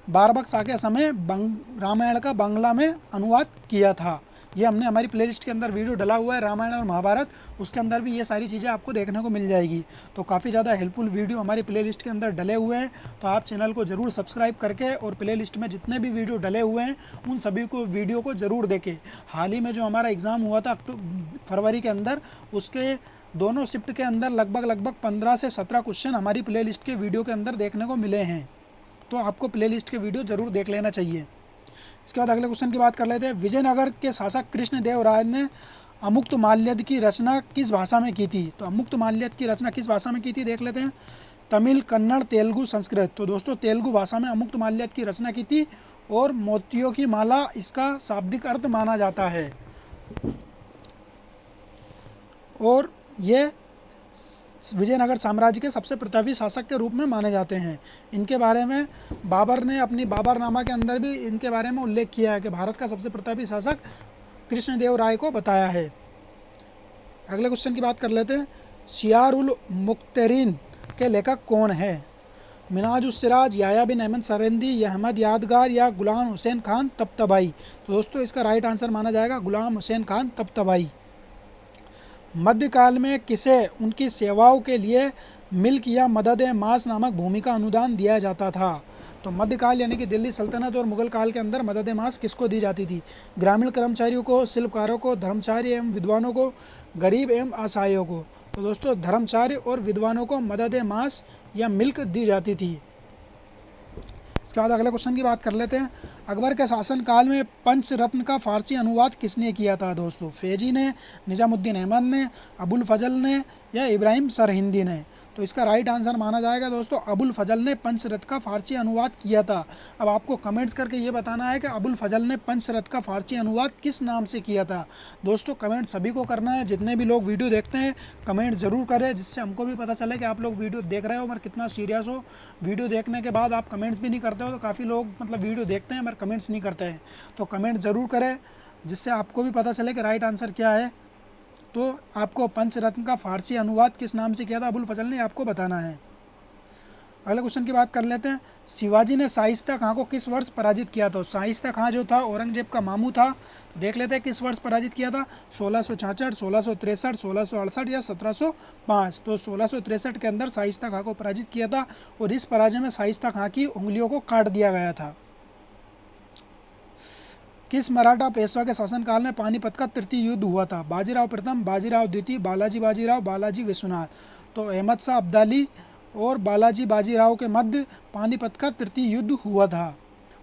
बारबक शाह के समय रामायण का बांग्ला में अनुवाद किया था। ये हमने हमारी प्लेलिस्ट के अंदर वीडियो डला हुआ है रामायण और महाभारत, उसके अंदर भी ये सारी चीज़ें आपको देखने को मिल जाएगी। तो काफ़ी ज़्यादा हेल्पफुल वीडियो हमारी प्लेलिस्ट के अंदर डले हुए हैं, तो आप चैनल को ज़रूर सब्सक्राइब करके और प्लेलिस्ट में जितने भी वीडियो डले हुए हैं उन सभी को वीडियो को ज़रूर देखें। हाल ही में जो हमारा एग्ज़ाम हुआ था फरवरी के अंदर, उसके दोनों शिफ्ट के अंदर लगभग 15 से 17 क्वेश्चन हमारी प्लेलिस्ट के वीडियो के अंदर देखने को मिले हैं, तो आपको प्लेलिस्ट के वीडियो ज़रूर देख लेना चाहिए। इसके बाद अगले क्वेश्चन की बात कर लेते हैं। विजयनगर के शासक कृष्णदेव राय ने अमुक्तमाल्यद की रचना किस भाषा में की थी? तो अमुक्तमाल्यद की रचना किस भाषा में की थी देख लेते हैं। तमिल, कन्नड़, तेलुगु, संस्कृत? तो दोस्तों तेलुगु भाषा में अमुक्तमाल्यद की रचना की थी और मोतियों की माला इसका शाब्दिक अर्थ माना जाता है। और ये विजयनगर साम्राज्य के सबसे प्रतापी शासक के रूप में माने जाते हैं। इनके बारे में बाबर ने अपनी बाबरनामा के अंदर भी इनके बारे में उल्लेख किया है कि भारत का सबसे प्रतापी शासक कृष्णदेव राय को बताया है। अगले क्वेश्चन की बात कर लेते हैं। शियार उल मुक्तरीन के लेखक कौन है? मिनाज उस सिराज, याया बिन अहमद सरेंदी, अहमद यादगार या गुलाम हुसैन खान तब्तबाई? तो दोस्तों इसका राइट आंसर माना जाएगा गुलाम हुसैन खान तब्तबाई। मध्यकाल में किसे उनकी सेवाओं के लिए मिल्क या मदद ए मास नामक भूमि का अनुदान दिया जाता था? तो मध्यकाल यानी कि दिल्ली सल्तनत और मुगल काल के अंदर मदद ए मास किसको दी जाती थी? ग्रामीण कर्मचारियों को, शिल्पकारों को, धर्मचारी एवं विद्वानों को, गरीब एवं असहायों को? तो दोस्तों धर्मचारी और विद्वानों को मदद ए मास या मिल्क दी जाती थी। इसके बाद अगले क्वेश्चन की बात कर लेते हैं। अकबर के शासनकाल में पंचरत्न का फारसी अनुवाद किसने किया था दोस्तों? फैजी ने, निजामुद्दीन अहमद ने, अबुल फजल ने या इब्राहिम सरहिंदी ने? तो इसका राइट आंसर माना जाएगा दोस्तों अबुल फजल ने पंचरत्न का फारसी अनुवाद किया था। अब आपको कमेंट्स करके ये बताना है कि अबुल फजल ने पंचरत्न का फारसी अनुवाद किस नाम से किया था। दोस्तों कमेंट सभी को करना है, जितने भी लोग वीडियो देखते हैं कमेंट ज़रूर करें, जिससे हमको भी पता चले कि आप लोग वीडियो देख रहे हो और कितना सीरियस हो। वीडियो देखने के बाद आप कमेंट्स भी नहीं करते हो, तो काफ़ी लोग मतलब वीडियो देखते हैं मगर कमेंट्स नहीं करते हैं, तो कमेंट ज़रूर करें जिससे आपको भी पता चले कि राइट आंसर क्या है। तो आपको पंचरत्न का फारसी अनुवाद किस नाम से किया था अबुल फजल ने, आपको बताना है। अगले क्वेश्चन की बात कर लेते हैं। शिवाजी ने शाइस्ता खां को किस वर्ष पराजित किया था? शाइस्ता खां जो था औरंगजेब का मामू था, तो देख लेते हैं किस वर्ष पराजित किया था। 1666, 1663, 1668 या 1705? तो 1663 के अंदर शाइस्ता खां को पराजित किया था और इस पराजय में शाइस्ता खां की उंगलियों को काट दिया गया था। किस मराठा पेशवा के शासनकाल में पानीपत का तृतीय युद्ध हुआ था? बाजीराव प्रथम, बाजीराव द्वितीय, बालाजी बाजीराव, बालाजी विश्वनाथ? तो अहमद शाह अब्दाली और बालाजी बाजीराव के मध्य पानीपत का तृतीय युद्ध हुआ था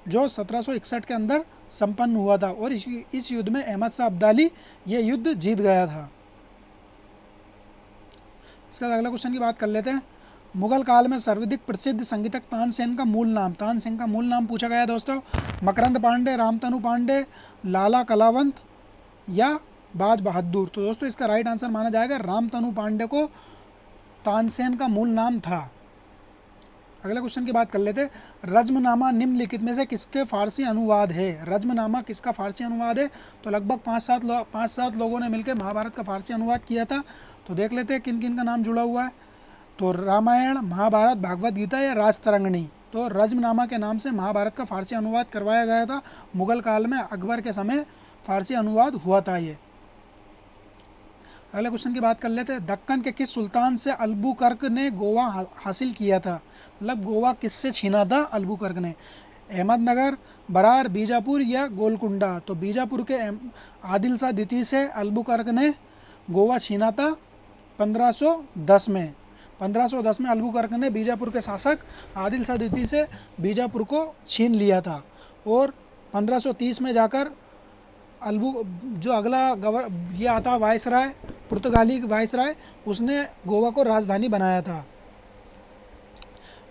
जो 1761 के अंदर संपन्न हुआ था और इस युद्ध में अहमद शाह अब्दाली ये युद्ध जीत गया था। इसका अगला क्वेश्चन की बात कर लेते हैं। मुगल काल में सर्वाधिक प्रसिद्ध संगीतक तानसेन का मूल नाम, तानसेन का मूल नाम पूछा गया दोस्तों। मकरंद पांडे, रामतनु पांडे, लाला कलावंत या बाज बहादुर। तो दोस्तों इसका राइट आंसर माना जाएगा रामतनु पांडे को तानसेन का मूल नाम था। अगले क्वेश्चन की बात कर लेते हैं। रज्मनामा निम्नलिखित में से किसके फारसी अनुवाद है? रज्मनामा किसका फारसी अनुवाद है? तो लगभग 5-7 लोगों ने मिलकर महाभारत का फारसी अनुवाद किया था। तो देख लेते हैं किन किन का नाम जुड़ा हुआ है। तो रामायण, महाभारत, भागवत गीता या राजतरंगिणी। तो रज्मनामा के नाम से महाभारत का फारसी अनुवाद करवाया गया था। मुगल काल में अकबर के समय फारसी अनुवाद हुआ था ये। अगले क्वेश्चन की बात कर लेते हैं। दक्कन के किस सुल्तान से अल्बुकर्क ने गोवा हासिल किया था? मतलब गोवा किससे छीना था अल्बुकर्क ने? अहमदनगर, बरार, बीजापुर या गोलकुंडा। तो बीजापुर के आदिल शाह द्वितीय से अल्बुकर्क ने गोवा छीना था 1510 में। 1510 में अल्बुकर्क ने बीजापुर के शासक आदिल शाह द्वितीय से बीजापुर को छीन लिया था। और 1530 में जाकर जो अगला ये आता वायसराय, पुर्तगाली वायसराय, उसने गोवा को राजधानी बनाया था।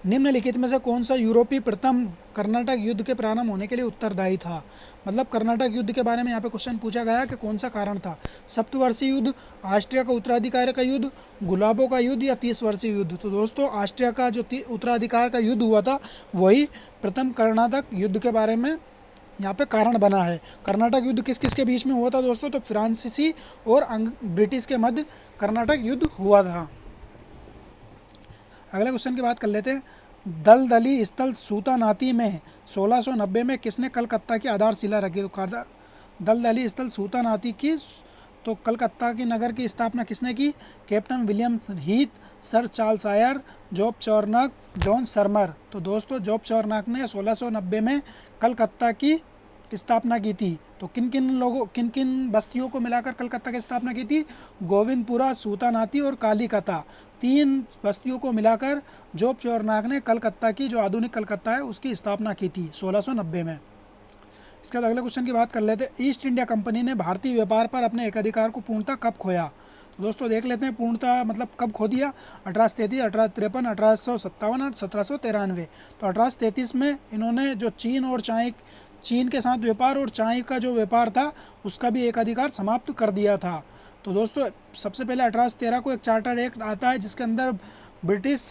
निम्नलिखित में से कौन सा यूरोपीय प्रथम कर्नाटक युद्ध के प्रारंभ होने के लिए उत्तरदायी था? मतलब कर्नाटक युद्ध के बारे में यहाँ पे क्वेश्चन पूछा गया कि कौन सा कारण था। सप्तवर्षीय युद्ध, ऑस्ट्रिया का उत्तराधिकार का युद्ध, गुलाबों का युद्ध या 30 वर्षीय युद्ध। तो दोस्तों ऑस्ट्रिया का जो उत्तराधिकार का युद्ध हुआ था वही प्रथम कर्नाटक युद्ध के बारे में यहाँ पे कारण बना है। कर्नाटक युद्ध किस किस के बीच में हुआ था दोस्तों? तो फ्रांसीसी और ब्रिटिश के मध्य कर्नाटक युद्ध हुआ था। अगले क्वेश्चन की बात कर लेते हैं। दलदली स्थल सूतानाती में 1690 में किसने कलकत्ता की आधारशिला रखी? तो दलदली स्थल सूतानाती की, तो कलकत्ता की नगर की स्थापना किसने की? Captain William Heath, sir Charles Eyre, Job Charnock, John Surman. तो दोस्तों जॉब चॉर्नक ने 1690 में कलकत्ता की स्थापना की थी। तो किन किन बस्तियों को मिलाकर कलकत्ता की स्थापना की थी? गोविंदपुरा, सूतानाती और कालीकता, 3 बस्तियों को मिलाकर जॉब चॉर्नक ने कलकत्ता की, जो आधुनिक कलकत्ता है, उसकी स्थापना की थी 1690 में। इसके बाद अगले क्वेश्चन की बात कर लेते हैं। ईस्ट इंडिया कंपनी ने भारतीय व्यापार पर अपने एकाधिकार को पूर्णतः कब खोया? तो दोस्तों देख लेते हैं पूर्णतः मतलब कब खो दिया। 1833, 1853, 1857 और 1793। तो 1833 में इन्होंने जो चीन के साथ व्यापार और चाय का जो व्यापार था उसका भी एकाधिकार समाप्त कर दिया था। तो दोस्तों सबसे पहले 1813 को एक चार्टर एक्ट आता है जिसके अंदर ब्रिटिश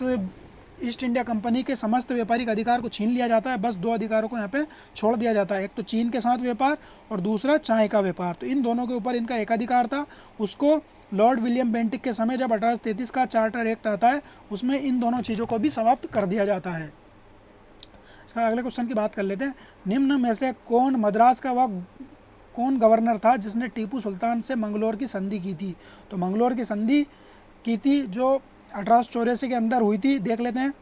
ईस्ट इंडिया कंपनी के समस्त व्यापारिक अधिकार को छीन लिया जाता है। बस 2 अधिकारों को यहाँ पे छोड़ दिया जाता है, एक तो चीन के साथ व्यापार और दूसरा चाय का व्यापार। तो इन दोनों के ऊपर इनका एकाधिकार था। उसको लॉर्ड विलियम बेंटिक के समय जब 1833 का चार्टर एक्ट आता है उसमें इन दोनों चीज़ों को भी समाप्त कर दिया जाता है। इसका अगले क्वेश्चन की बात कर लेते हैं। निम्न में से कौन गवर्नर था जिसने टीपू सुल्तान से मंगलोर की संधि की थी? तो मंगलोर की संधि की थी जो 1884 के अंदर हुई थी। देख लेते हैं।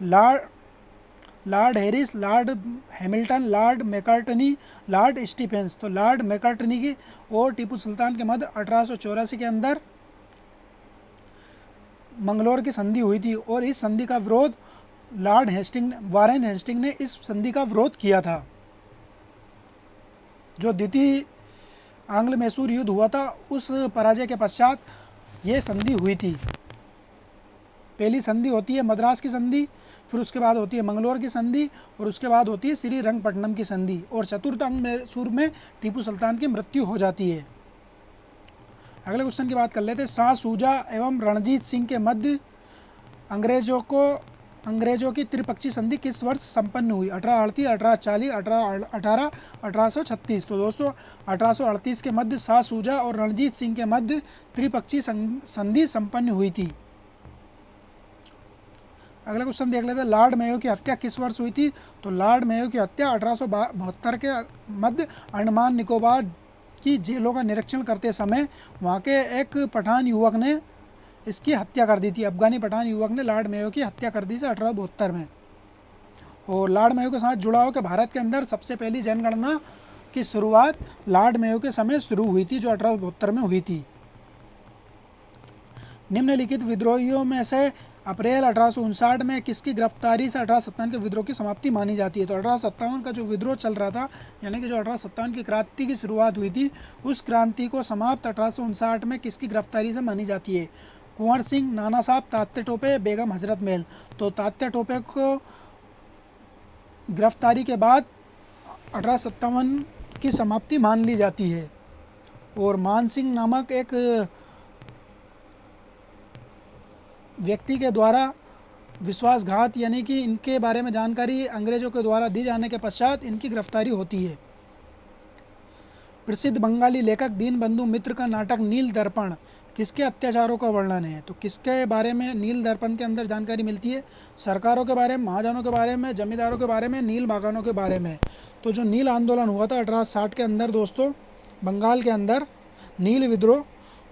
Lord Harris, Lord Hamilton, Lord Macartney, Lord Stephens. तो लॉर्ड मैकार्टनी की और टीपू सुल्तान के मध्य 1884 के अंदर मंगलोर की संधि हुई थी और इस संधि का विरोध वारेन हेस्टिंग ने इस संधि का विरोध किया था। जो द्वितीय आंग्ल मैसूर युद्ध हुआ था उस पराजय के पश्चात ये संधि हुई थी। पहली संधि होती है मद्रास की संधि, फिर उसके बाद होती है मंगलोर की संधि और उसके बाद होती है श्रीरंगपट्टनम की संधि। और चतुर्थ आंग्ल मैसूर में टीपू सुल्तान की मृत्यु हो जाती है। अगले क्वेश्चन की बात कर लेते हैं। शाह शुजा एवं रणजीत सिंह के मध्य अंग्रेजों की त्रिपक्षीय संधि किस वर्ष संपन्न हुई? 1838, 1840, 1818, 1836। तो दोस्तों 1838 के मध्य शाह शुजा और रणजीत सिंह के मध्य त्रिपक्षीय संधि संपन्न हुई थी। अगला क्वेश्चन देख लेते हैं। लॉर्ड मेयो की हत्या किस वर्ष हुई थी? तो लॉर्ड मेयो की हत्या 1872 के मध्य अंडमान निकोबार की जेलों का निरीक्षण करते समय वहाँ के एक पठान युवक ने इसकी हत्या कर दी थी। अफगानी पठान युवक ने लॉर्ड मेयो की हत्या कर दी थी 1872 में। और लॉर्ड मेयो के साथ जुड़ा हो कि भारत के अंदर सबसे पहली जनगणना की शुरुआत लॉर्ड मेयो के समय शुरू हुई थी जो 1872 में हुई थी। निम्नलिखित विद्रोहियों में से अप्रैल 1859 में किसकी गिरफ्तारी से 1857 के विद्रोह की समाप्ति मानी जाती है? तो 1857 का जो विद्रोह चल रहा था यानी कि जो 1857 की क्रांति की शुरुआत हुई थी उस क्रांति को समाप्त 1859 में किसकी गिरफ्तारी से मानी जाती है? कुंवर सिंह, नाना साहब, तात्या टोपे, बेगम हजरत महल। तो तात्या टोपे को गिरफ्तारी के बाद 1857 की समाप्ति मान ली जाती है। और मान सिंह नामक एक व्यक्ति के द्वारा विश्वासघात यानी कि इनके बारे में जानकारी अंग्रेजों के द्वारा दी जाने के पश्चात इनकी गिरफ्तारी होती है। प्रसिद्ध बंगाली लेखक दीनबंधु मित्र का नाटक नील दर्पण किसके अत्याचारों का वर्णन है? तो किसके बारे में नील दर्पण के अंदर जानकारी मिलती है? सरकारों के बारे में, महाजनों के बारे में, जमींदारों के बारे में, नील बागानों के बारे में। तो जो नील आंदोलन हुआ था 1860 के अंदर दोस्तों, बंगाल के अंदर नील विद्रोह,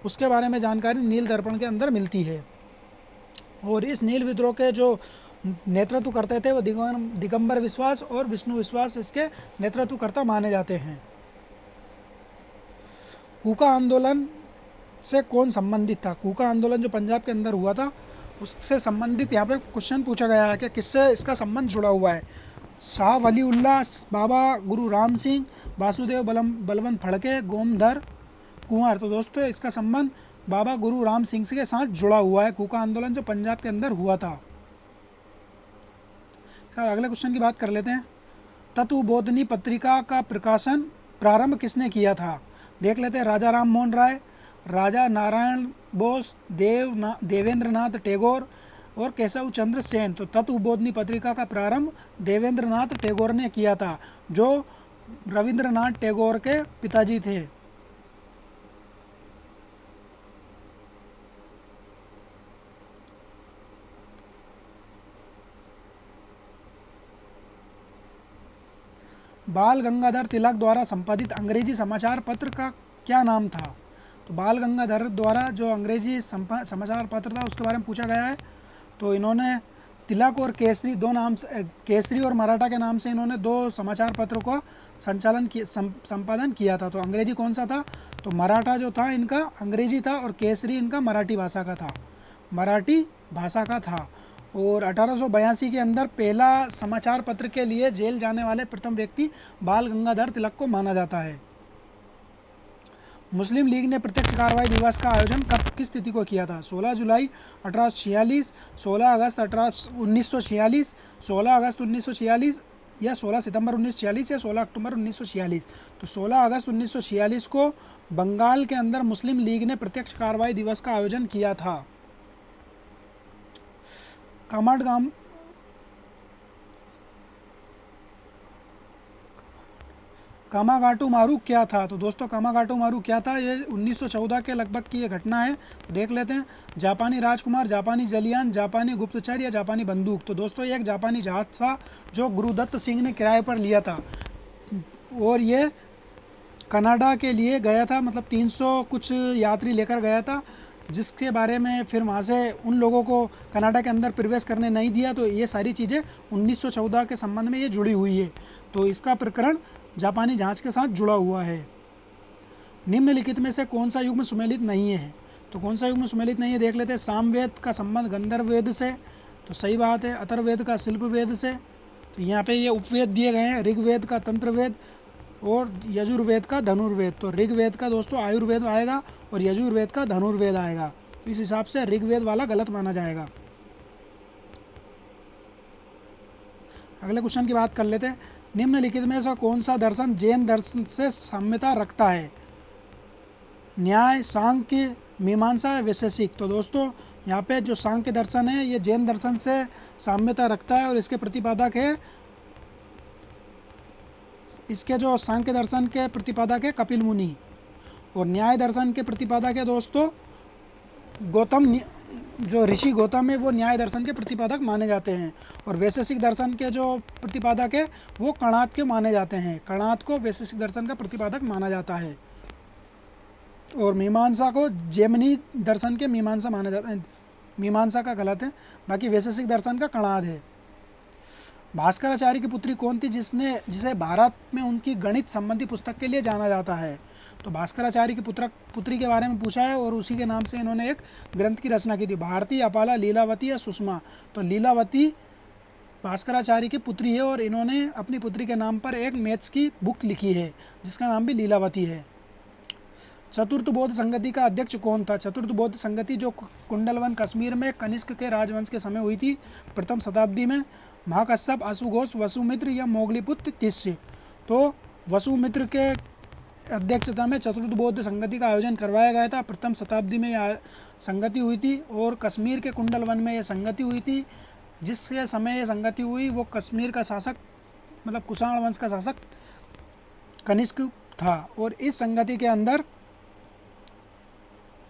उसके बारे में जानकारी नील दर्पण के अंदर मिलती है। और इस नील विद्रोह के जो नेतृत्व करते थे वो दिगंबर विश्वास और विष्णु विश्वास इसके नेतृत्वकर्ता माने जाते हैं। कूका आंदोलन से कौन संबंधित था? कूका आंदोलन जो पंजाब के अंदर हुआ था उससे संबंधित यहाँ पे क्वेश्चन पूछा गया है कि किससे इसका संबंध जुड़ा हुआ है। शाह वलीउल्लाह, बाबा गुरु राम सिंह, वासुदेव बलवंत फड़के, गोमधर कुंवर। तो दोस्तों इसका संबंध बाबा गुरु राम सिंह के साथ जुड़ा हुआ है, कूका आंदोलन जो पंजाब के अंदर हुआ था। अगले क्वेश्चन की बात कर लेते हैं। तत्वबोधिनी पत्रिका का प्रकाशन प्रारंभ किसने किया था? देख लेते हैं। राजा राम मोहन राय, राजा नारायण बोस, देवेंद्र नाथ टैगोर और केशव चंद्र सेन। तो तत्वबोधिनी पत्रिका का प्रारंभ देवेंद्र नाथ टैगोर ने किया था, जो रविंद्रनाथ टैगोर के पिताजी थे। बाल गंगाधर तिलक द्वारा संपादित अंग्रेजी समाचार पत्र का क्या नाम था? तो बाल गंगाधर द्वारा जो अंग्रेजी समाचार पत्र था उसके बारे में पूछा गया है। तो इन्होंने तिलक और केसरी दो नाम से, केसरी और मराठा के नाम से इन्होंने दो समाचार पत्रों का संपादन किया था। तो अंग्रेजी कौन सा था? तो मराठा जो था इनका अंग्रेजी था और केसरी इनका मराठी भाषा का था, मराठी भाषा का था। और 1882 के अंदर पहला समाचार पत्र के लिए जेल जाने वाले प्रथम व्यक्ति बाल गंगाधर तिलक को माना जाता है। मुस्लिम लीग ने प्रत्यक्ष कार्रवाई दिवस का आयोजन कब किस तिथि को किया था? 16 जुलाई 1846, 16 अगस्त 1946, 16 अगस्त 1946 या 16 सितंबर 1946 या 16 अक्टूबर 1946। तो 16 अगस्त 1946 को बंगाल के अंदर मुस्लिम लीग ने प्रत्यक्ष कार्रवाई दिवस का आयोजन किया था। कामागाटू मारू क्या था? तो दोस्तों कामागाटू मारू क्या था? ये 1914 के लगभग की ये घटना है। तो देख लेते हैं। जापानी राजकुमार, जापानी जलियान, जापानी गुप्तचर या जापानी बंदूक। तो दोस्तों ये एक जापानी जहाज था जो गुरुदत्त सिंह ने किराए पर लिया था और ये कनाडा के लिए गया था, मतलब 300 कुछ यात्री लेकर गया था, जिसके बारे में फिर वहाँ से उन लोगों को कनाडा के अंदर प्रवेश करने नहीं दिया। तो ये सारी चीज़ें 1914 के संबंध में ये जुड़ी हुई है। तो इसका प्रकरण जापानी जहाज के साथ जुड़ा हुआ है। निम्नलिखित में से कौन सा युग्म सुमेलित नहीं है? तो कौन सा युग्म सुमेलित नहीं है देख लेते हैं। सामवेद का संबंध गंधर्व वेद से, तो सही बात है। अथर्ववेद का शिल्प वेद से, तो यहाँ पे ये उपवेद दिए गए हैं। ऋग्वेद का तंत्रवेद और यजुर्वेद का धनुर्वेद। तो ऋग्वेद का दोस्तों आयुर्वेद आएगा और यजुर्वेद का धनुर्वेद आएगा। तो इस हिसाब से ऋग्वेद वाला गलत माना जाएगा। अगले क्वेश्चन की बात कर लेते हैं। निम्नलिखित में से कौन सा दर्शन जैन दर्शन से साम्यता रखता है? न्याय, सांख्य, मीमांसा, वैशेषिक। तो दोस्तों यहाँ पे जो सांख्य दर्शन है ये जैन दर्शन से साम्यता रखता है और इसके प्रतिपादक है, इसके जो सांख्य दर्शन के प्रतिपादक है कपिल मुनि। और न्याय दर्शन के प्रतिपादक है दोस्तों गौतम, जो ऋषि गौतम है वो न्याय दर्शन के प्रतिपादक माने जाते हैं। और वैशेषिक दर्शन के जो प्रतिपादक है वो कणाद के माने जाते हैं। कणाद को वैशेषिक दर्शन का प्रतिपादक माना जाता है। और मीमांसा को जैमिनी दर्शन के मीमांसा माना जाता है। मीमांसा का गलत है, बाकी वैशेषिक दर्शन का कणाद है। भास्कराचार्य की पुत्री कौन थी जिसे भारत में उनकी गणित संबंधी पुस्तक के लिए जाना जाता है? तो भास्कराचार्य की पुत्री के बारे में पूछा है और उसी के नाम से इन्होंने एक ग्रंथ की रचना की थी। भारती, अपाला, लीलावती या सुषमा। तो लीलावती भास्कराचार्य की पुत्री है और इन्होंने अपनी पुत्री के नाम पर एक मैथ्स की बुक लिखी है जिसका नाम भी लीलावती है। चतुर्थ बौद्ध संगति का अध्यक्ष कौन था? चतुर्थ बौद्ध संगति जो कुंडलवन कश्मीर में कनिष्क के राजवंश के समय हुई थी प्रथम शताब्दी में, महाकश्यप, अश्वघोष, वसुमित्र या मोगलीपुत्र तिस्य। तो वसुमित्र के अध्यक्षता में चतुर्थ बौद्ध संगति का आयोजन करवाया गया था। प्रथम शताब्दी में यह संगति हुई थी और कश्मीर के कुंडलवन में यह संगति हुई थी। जिसके समय यह संगति हुई वो कश्मीर का शासक मतलब कुषाण वंश का शासक कनिष्क था। और इस संगति के अंदर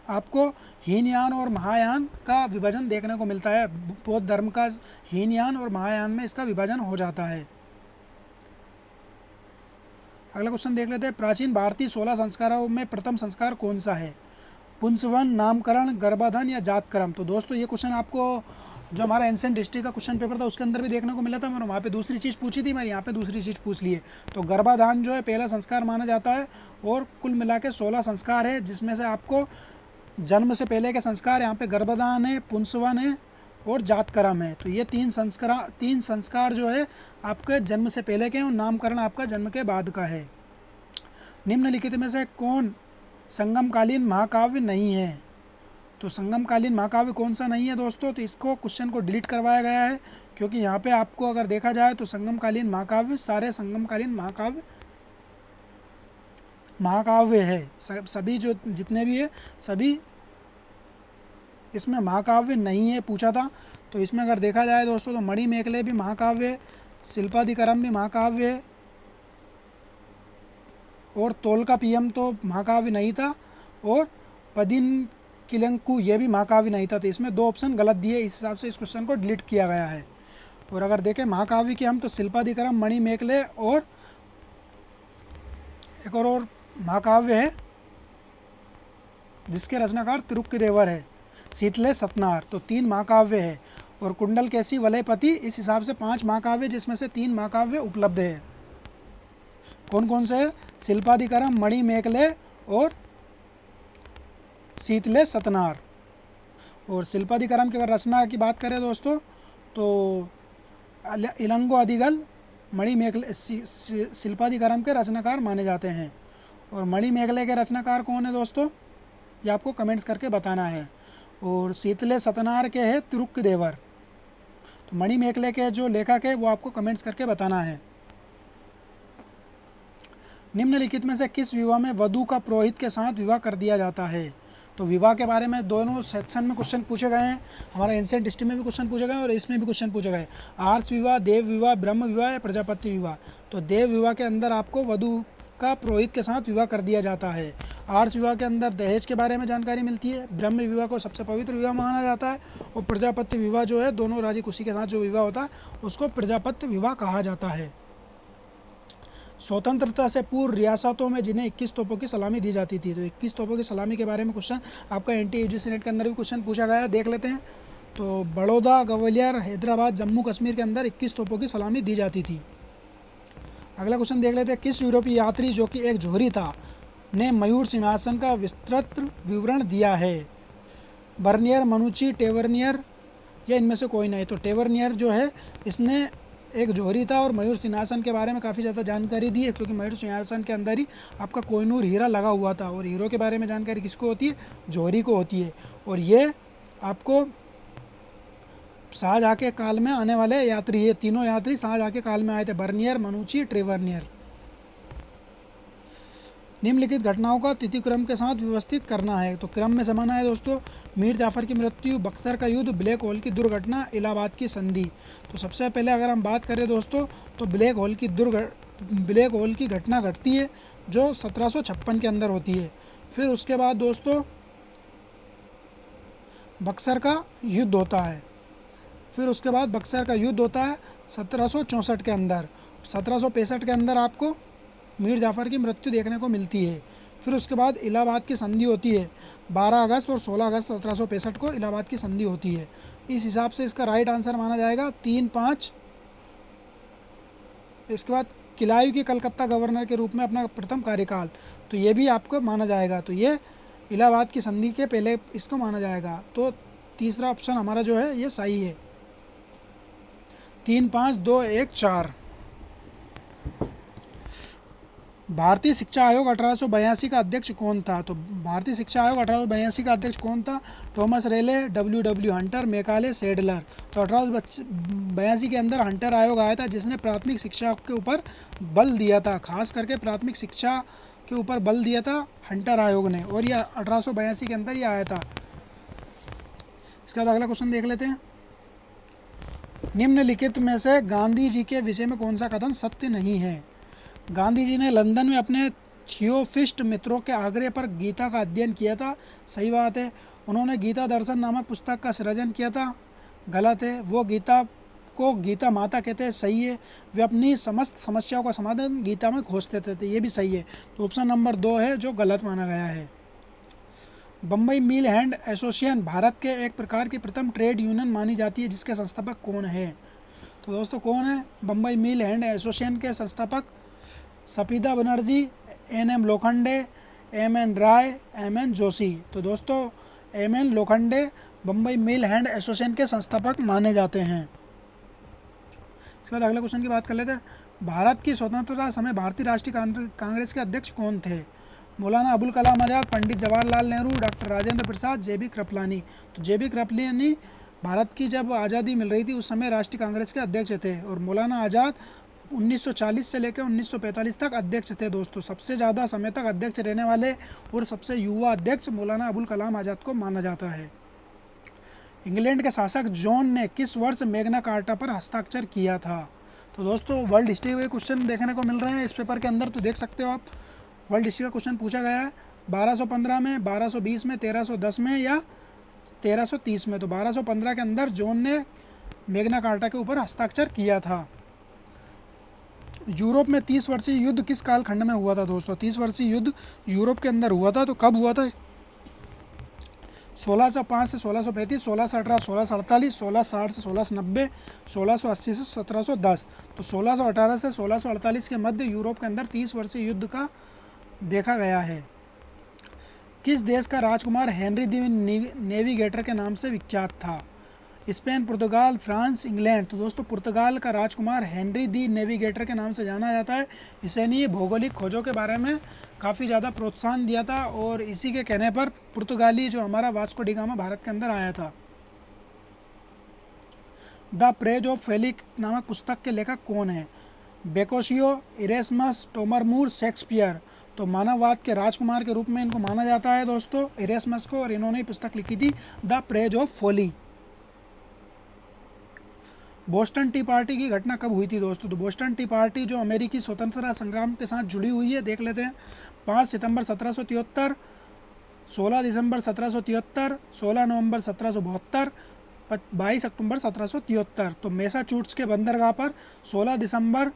आपको हीनयान और महायान का विभाजन देखने को मिलता है। बौद्ध धर्म का हीनयान और महायान में इसका विभाजन हो जाता है। अगला क्वेश्चन देख लेते हैं। प्राचीन भारतीय 16 संस्कारों में प्रथम संस्कार कौन सा है? पुंसवन, नामकरण, गर्भाधान या जातकर्म। तो दोस्तों ये क्वेश्चन आपको जो हमारा एंशिएंट हिस्ट्री का क्वेश्चन पेपर था उसके अंदर भी देखने को मिला था। मैंने वहाँ पे दूसरी चीज़ पूछी थी, मैंने यहाँ पे दूसरी चीज़ पूछ ली है। तो गर्भाधान जो है पहला संस्कार माना जाता है और कुल मिला के 16 संस्कार है, जिसमें से आपको जन्म से पहले के संस्कार यहाँ पे गर्भाधान है, पुंसवन है और जातकर्म है। तो ये तीन संस्कार जो है आपके जन्म से पहले के हैं और नामकरण आपका जन्म के बाद का है। निम्नलिखित में से कौन संगमकालीन महाकाव्य नहीं है? तो संगमकालीन महाकाव्य कौन सा नहीं है दोस्तों? तो इसको क्वेश्चन को डिलीट करवाया गया है, क्योंकि यहाँ पे आपको अगर देखा जाए तो संगमकालीन महाकाव्य सारे संगमकालीन महाकाव्य है। सभी जो जितने भी है सभी इसमें महाकाव्य नहीं है पूछा था। तो इसमें अगर देखा जाए दोस्तों तो मणिमेखले भी महाकाव्य है, शिल्पादिकरम भी महाकाव्य है और तोलकापियम तो महाकाव्य नहीं था और पदिन किलंकु ये भी महाकाव्य नहीं था। तो इसमें 2 ऑप्शन गलत दिए, इस हिसाब से इस क्वेश्चन को डिलीट किया गया है। और अगर देखें महाकाव्य की हम तो शिल्पादिकरम, मणिमेखले और एक और महाकाव्य है जिसके रचनाकार तिरुक्केदेवर है, शीतले सतनार। तो 3 महाकाव्य है और कुंडलकेशी, वलयपति, इस हिसाब से 5 महाकाव्य, जिसमें से 3 महाकाव्य उपलब्ध है। कौन कौन से है? शिल्पादिकरम, मणिमेखले और शीतले सतनार। और शिल्पादिकरम की अगर रचना की बात करें दोस्तों तो इलंगो अधिगल मणिमेखले शिल्पादिकरम के रचनाकार माने जाते हैं। और मणिमेखले के रचनाकार कौन है दोस्तों, ये आपको कमेंट्स करके बताना है। और शीतले सतनार के है तिरुक्केदेवर। तो मणिमेखले के जो लेखक है वो आपको कमेंट्स करके बताना है। निम्नलिखित में से किस विवाह में वधू का पुरोहित के साथ विवाह कर दिया जाता है? तो विवाह के बारे में दोनों सेक्शन में क्वेश्चन पूछे गए हैं। हमारा एंशिएंट हिस्ट्री में भी क्वेश्चन पूछे गए और इसमें भी क्वेश्चन पूछे गए। आर्ष विवाह, देव विवाह, ब्रह्म विवाह या प्रजापति विवाह। तो देव विवाह के अंदर आपको वधू का पुरोहित के साथ विवाह कर दिया जाता है। आर्ष विवाह के अंदर दहेज के बारे में जानकारी मिलती है। ब्रह्म विवाह को सबसे पवित्र विवाह माना जाता है और प्रजापति विवाह जो है दोनों राजी खुशी के साथ जो विवाह होता है उसको प्रजापति विवाह कहा जाता है। स्वतंत्रता से पूर्व रियासतों में जिन्हें 21 तोपों की सलामी दी जाती थी। तो 21 तोपों की सलामी के बारे में क्वेश्चन आपका NTA नेट के अंदर भी क्वेश्चन पूछा गया है, देख लेते हैं। तो बड़ौदा, ग्वालियर, हैदराबाद, जम्मू कश्मीर के अंदर 21 तोपों की सलामी दी जाती थी। अगला क्वेश्चन देख लेते हैं। किस यूरोपीय यात्री जो कि एक जोहरी था ने मयूर सिंहासन का विस्तृत विवरण दिया है? बर्नियर, मनुची, टेवर्नियर या इनमें से कोई नहीं? तो टेवर्नियर जो है इसने एक जोहरी था और मयूर सिंहासन के बारे में काफ़ी ज़्यादा जानकारी दी है, क्योंकि मयूर सिंहासन के अंदर ही आपका कोहिनूर हीरा लगा हुआ था। और हीरो के बारे में जानकारी किसको होती है? जोहरी को होती है। और ये आपको शाहजहाँ के काल में आने वाले यात्री, ये तीनों यात्री शाहजहाँ के काल में आए थे, बर्नियर, मनुची, ट्रेवर्नियर। निम्नलिखित घटनाओं का तिथिक्रम के साथ व्यवस्थित करना है। तो क्रम में समाना है दोस्तों। मीर जाफर की मृत्यु, बक्सर का युद्ध, ब्लैक होल की दुर्घटना, इलाहाबाद की संधि। तो सबसे पहले अगर हम बात करें दोस्तों तो ब्लैक होल की घटना घटती है जो 1756 के अंदर होती है। फिर उसके बाद दोस्तों बक्सर का युद्ध होता है। फिर उसके बाद बक्सर का युद्ध होता है 1764 के अंदर। 1765 के अंदर आपको मीर जाफ़र की मृत्यु देखने को मिलती है। फिर उसके बाद इलाहाबाद की संधि होती है 12 अगस्त और 16 अगस्त 1765 को इलाहाबाद की संधि होती है। इस हिसाब से इसका राइट आंसर माना जाएगा 3-5। इसके बाद किलायू की कलकत्ता गवर्नर के रूप में अपना प्रथम कार्यकाल, तो ये भी आपको माना जाएगा। तो ये इलाहाबाद की संधि के पहले इसको माना जाएगा। तो तीसरा ऑप्शन हमारा जो है ये सही है। 3, 5, 2, 1, 4। भारतीय शिक्षा आयोग 1882 का अध्यक्ष कौन था? तो भारतीय शिक्षा आयोग 1882 का अध्यक्ष कौन था? Thomas Raleigh, W W Hunter, Macaulay Sadler. तो 1882 के अंदर हंटर आयोग आया था, जिसने प्राथमिक शिक्षा के ऊपर बल दिया था, खास करके प्राथमिक शिक्षा के ऊपर बल दिया था हंटर आयोग ने, और यह 1882 के अंदर ये आया था। इसके बाद अगला क्वेश्चन देख लेते हैं। निम्नलिखित में से गांधी जी के विषय में कौन सा कथन सत्य नहीं है? गांधी जी ने लंदन में अपने थियोफिस्ट मित्रों के आग्रह पर गीता का अध्ययन किया था। सही बात है। उन्होंने गीता दर्शन नामक पुस्तक का सृजन किया था। गलत है। वो गीता को गीता माता कहते हैं। सही है। वे अपनी समस्त समस्याओं का समाधान गीता में खोजते थे। ये भी सही है। तो ऑप्शन नंबर 2 है जो गलत माना गया है। बम्बई मिल हैंड एसोसिएशन भारत के एक प्रकार की प्रथम ट्रेड यूनियन मानी जाती है, जिसके संस्थापक कौन है? तो दोस्तों कौन है बम्बई मिल हैंड एसोसिएशन के संस्थापक? सफीदा बनर्जी, एन लोखंडे, एम राय, एम जोशी। तो दोस्तों एम लोखंडे बम्बई मिल हैंड एसोसिएशन के संस्थापक माने जाते हैं। इसके बाद अगले क्वेश्चन की बात कर लेते हैं। भारत की स्वतंत्रता समय भारतीय राष्ट्रीय कांग्रेस के अध्यक्ष कौन थे? मौलाना अबुल कलाम आज़ाद, पंडित जवाहरलाल नेहरू, डॉक्टर राजेंद्र प्रसाद, जे बी कृपलानी। तो जे बी कृपलानी भारत की जब आज़ादी मिल रही थी उस समय राष्ट्रीय कांग्रेस के अध्यक्ष थे, और मौलाना आज़ाद 1940 से लेकर 1945 तक अध्यक्ष थे। दोस्तों सबसे ज़्यादा समय तक अध्यक्ष रहने वाले और सबसे युवा अध्यक्ष मौलाना अबुल कलाम आज़ाद को माना जाता है। इंग्लैंड के शासक जॉन ने किस वर्ष मैग्ना कार्टा पर हस्ताक्षर किया था? तो दोस्तों वर्ल्ड हिस्ट्री के क्वेश्चन देखने को मिल रहे हैं इस पेपर के अंदर, तो देख सकते हो आप। वर्ल्ड हिस्ट्री का क्वेश्चन पूछा गया है 1215 में, 1220 में, 1310 में या 1330 में। तो 1215 के अंदर जॉन ने मैग्ना कार्टा के ऊपर हस्ताक्षर किया था। यूरोप में 30 वर्षीय युद्ध किस कालखंड में हुआ था? दोस्तों 30 वर्षीय युद्ध यूरोप के अंदर हुआ था। तो कब हुआ था? 1605 से 1635, 1618, 1648, 1660 से 1690, 1680 से 1710। तो 1618 से 1648 के मध्य यूरोप के अंदर 30 वर्षीय युद्ध का देखा गया है। किस देश का राजकुमार हेनरी द नेविगेटर के नाम से विख्यात था? स्पेन, पुर्तगाल, फ्रांस, इंग्लैंड। तो दोस्तों पुर्तगाल का राजकुमार हेनरी दी नेविगेटर के नाम से जाना जाता है। इसे ने भौगोलिक खोजों के बारे में काफ़ी ज़्यादा प्रोत्साहन दिया था, और इसी के कहने पर पुर्तगाली जो हमारा वास्को डी गामा भारत के अंदर आया था। द प्रेज ऑफ फेलिक नामक पुस्तक के लेखक कौन है? बेकोशियो, इरेस्मस, टोमर मूर, शेक्सपियर। तो मानववाद के राजकुमार के रूप में इनको माना जाता है दोस्तों इरेस्मस को, और इन्होंने पुस्तक लिखी थी the praise of folly. Boston tea party की घटना कब हुई थी? दोस्तों तो बोस्टन टी पार्टी जो अमेरिकी स्वतंत्रता संग्राम के साथ जुड़ी हुई है, देख लेते हैं। 5 सितंबर 1773, 16 दिसंबर 1773, 16 नवंबर 1772, 22 अक्टूबर 1773। तो मैसाचुसेट्स के बंदरगाह पर 16 दिसंबर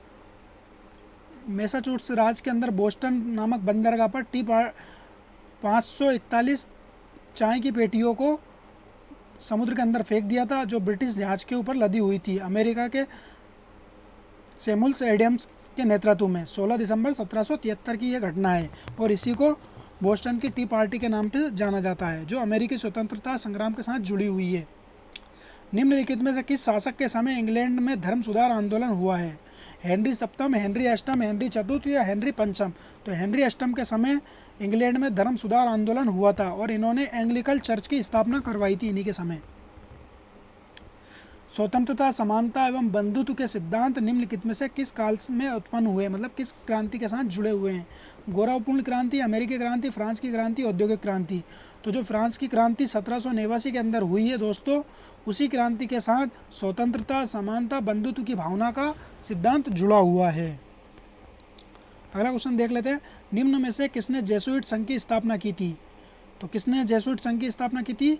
मैसाचुसेट्स राज्य के अंदर बोस्टन नामक बंदरगाह पर 541 चाय की पेटियों को समुद्र के अंदर फेंक दिया था, जो ब्रिटिश जहाज के ऊपर लदी हुई थी अमेरिका के सैमुअल एडम्स के नेतृत्व में। 16 दिसंबर 1773 की यह घटना है, और इसी को बोस्टन की टी पार्टी के नाम पर जाना जाता है, जो अमेरिकी स्वतंत्रता संग्राम के साथ जुड़ी हुई है। निम्नलिखित में से किस शासक के समय इंग्लैंड में धर्म सुधार आंदोलन हुआ है? हेनरी सप्तम, हेनरी अष्टम, हेनरी चतुर्थ या हेनरी पंचम? तो हेनरी अष्टम के समय इंग्लैंड में धर्म सुधार आंदोलन हुआ था, और इन्होंने एंग्लिकन चर्च की स्थापना करवाई थी इन्हीं के समय। स्वतंत्रता, समानता एवं बंधुत्व के सिद्धांत निम्नलिखित में से किस काल में उत्पन्न हुए, मतलब किस क्रांति के साथ जुड़े हुए हैं? गोरापूर्ण क्रांति, अमेरिकी क्रांति, फ्रांस की क्रांति, औद्योगिक क्रांति। तो जो फ्रांस की क्रांति 1789 के अंदर हुई है दोस्तों, उसी क्रांति के साथ स्वतंत्रता, समानता, बंधुत्व की भावना का सिद्धांत जुड़ा हुआ है। अगला क्वेश्चन देख लेते हैं। निम्न में से किसने जेसुइट संघ की स्थापना की थी? तो किसने जेसुइट संघ की स्थापना की थी?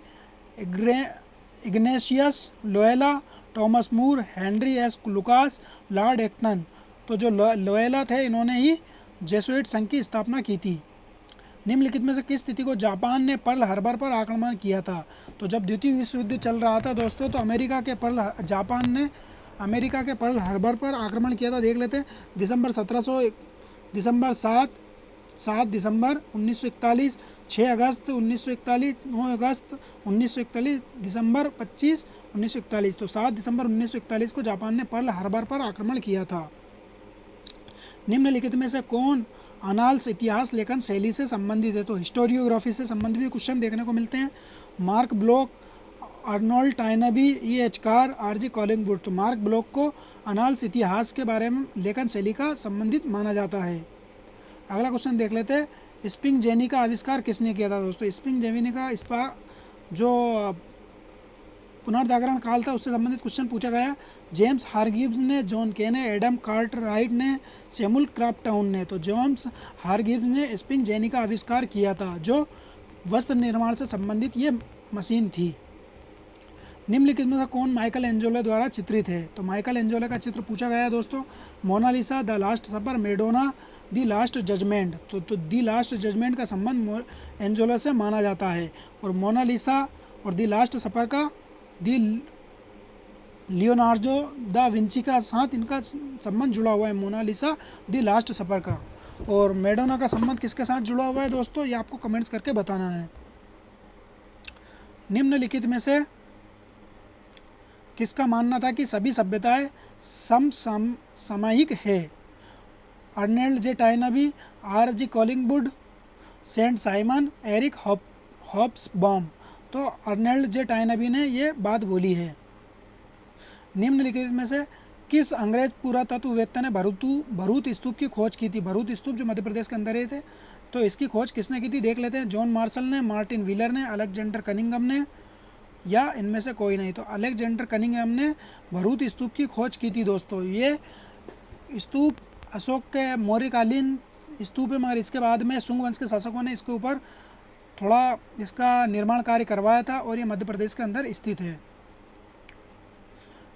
Ignatius Loyola, Thomas More, Henry S Lucas, Lord Acton. तो जो लोयला थे इन्होंने ही जेसुइट संघ की स्थापना की थी। निम्नलिखित में से किस तिथि को जापान ने पर्ल हार्बर पर आक्रमण किया था? तो जब द्वितीय विश्व युद्ध चल रहा था दोस्तों, तो जापान ने अमेरिका के पर्ल हार्बर पर आक्रमण किया था। देख लेते हैं। दिसंबर 7 दिसंबर 1941, 6 अगस्त 1941, 9 अगस्त 1941, दिसंबर 25, 1941। तो 7 दिसंबर 1941 को जापान ने पर्ल हार्बर पर आक्रमण किया था। निम्नलिखित में से कौन अनाल्स इतिहास लेखन शैली से संबंधित है? तो हिस्टोरियोग्राफी से संबंधित भी क्वेश्चन देखने को मिलते हैं। Mark block, Arnold Toynbee, E H car, are G Collingwood. तो मार्क ब्लॉक को अनाल्स इतिहास के बारे में लेखन शैली का संबंधित माना जाता है। अगला क्वेश्चन देख लेते हैं, स्पिंग जेनी का आविष्कार किसने किया था? दोस्तों स्पिंग जेनी का जो पुनर्जागरण काल था उससे संबंधित क्वेश्चन पूछा गया। जेम्स हारगिव्स ने, जॉन के ने, एडम कार्टराइट ने, सैमुअल क्राफ्टटाउन ने। तो जेम्स हारगिव्स ने स्पिंग जेनी का आविष्कार किया था, जो वस्त्र निर्माण से संबंधित ये मशीन थी। निम्नलिखित में से कौन माइकल एंजेलो द्वारा चित्रित है? तो माइकल एंजेलो का चित्र पूछा गया है दोस्तों। Mona Lisa, the last supper, Madonna, the last judgment. तो द लास्ट जजमेंट का संबंध एंजेलो से माना जाता है, और मोनालिसा और द लास्ट सपर का दी लियोनार्डो दा विंची का साथ इनका संबंध जुड़ा हुआ है, मोनालिसा दी लास्ट सफर का। और मैडोना का संबंध किसके साथ जुड़ा हुआ है दोस्तों, ये आपको कमेंट्स करके बताना है। निम्नलिखित में से किसका मानना था कि सभी सभ्यताएं समसामयिक है? Arnold J Toynbee, R G Collingwood, Saint Simon, Eric Hobsbawm. तो अर्नेल्ड जे टाइनबी ने ये बात बोली है। निम्नलिखित में से किस अंग्रेज पुरातत्ववेत्ता ने भरूच स्तूप की खोज की थी? भरूच स्तूप जो मध्य प्रदेश के अंदर ही थे, तो इसकी खोज किसने की थी देख लेते हैं। जॉन मार्शल ने, मार्टिन व्हीलर ने, अलेक्जेंडर कनिंघम ने, या इनमें से कोई नहीं। तो अलेक्जेंडर कनिंघम ने भरूच स्तूप की खोज की थी दोस्तों। ये स्तूप अशोक के मौर्यकालीन स्तूप है, मगर इसके बाद में शुंग वंश के शासकों ने इसके ऊपर थोड़ा इसका निर्माण कार्य करवाया था, और ये मध्य प्रदेश के अंदर स्थित है।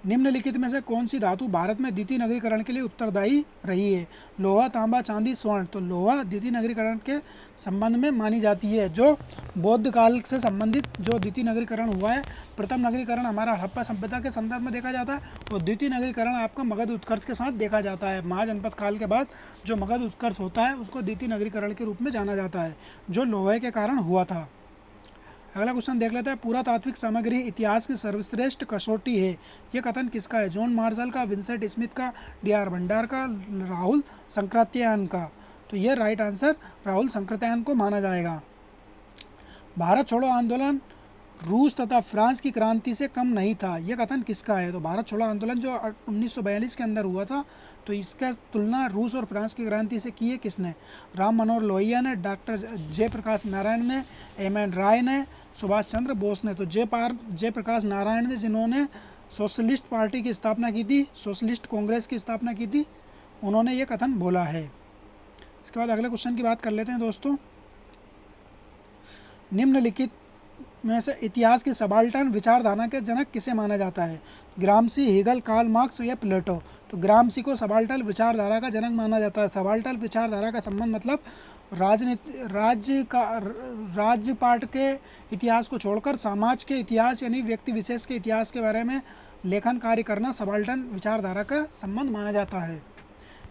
निम्नलिखित में से कौन सी धातु भारत में द्वितीय नगरीकरण के लिए उत्तरदायी रही है? लोहा, तांबा, चांदी, स्वर्ण। तो लोहा द्वितीय नगरीकरण के संबंध में मानी जाती है, जो बौद्ध काल से संबंधित जो द्वितीय नगरीकरण हुआ है। प्रथम नगरीकरण हमारा हड़प्पा सभ्यता के संदर्भ में देखा जाता है, और द्वितीय नगरीकरण आपका मगध उत्कर्ष के साथ देखा जाता है। महाजनपद काल के बाद जो मगध उत्कर्ष होता है उसको द्वितीय नगरीकरण के रूप में जाना जाता है, जो लोहे के कारण हुआ था। अगला क्वेश्चन देख लेते हैं, पुरातात्विक सामग्री इतिहास की सर्वश्रेष्ठ कसौटी है, ये कथन किसका है? जॉन मार्शल का, विंसेंट स्मिथ का, डी आर भंडार का, राहुल संकृत्यायन का। तो ये राइट आंसर राहुल संकृत्यायन को माना जाएगा। भारत छोड़ो आंदोलन रूस तथा फ्रांस की क्रांति से कम नहीं था, यह कथन किसका है? तो भारत छोड़ो आंदोलन जो 1942 के अंदर हुआ था, तो इसका तुलना रूस और फ्रांस की क्रांति से की है किसने? राम मनोहर लोहिया ने, डॉक्टर जयप्रकाश नारायण ने, एम एन राय ने, सुभाष चंद्र बोस ने। तो जयप्रकाश नारायण ने, जिन्होंने सोशलिस्ट पार्टी की स्थापना की थी, सोशलिस्ट कांग्रेस की स्थापना की थी, उन्होंने ये कथन बोला है। इसके बाद अगले क्वेश्चन की बात कर लेते हैं दोस्तों। निम्नलिखित में से इतिहास की सबाल्टर्न विचारधारा के जनक किसे माना जाता है? ग्रामसी, हेगल, कार्ल मार्क्स या प्लेटो। तो ग्रामसी को सबाल्टर्न विचारधारा का जनक माना जाता है। सबाल्टर्न विचारधारा का संबंध मतलब राज्य पाठ के इतिहास को छोड़कर समाज के इतिहास यानी व्यक्ति विशेष के इतिहास के बारे में लेखन कार्य करना सबाल्टर्न विचारधारा का संबंध माना जाता है।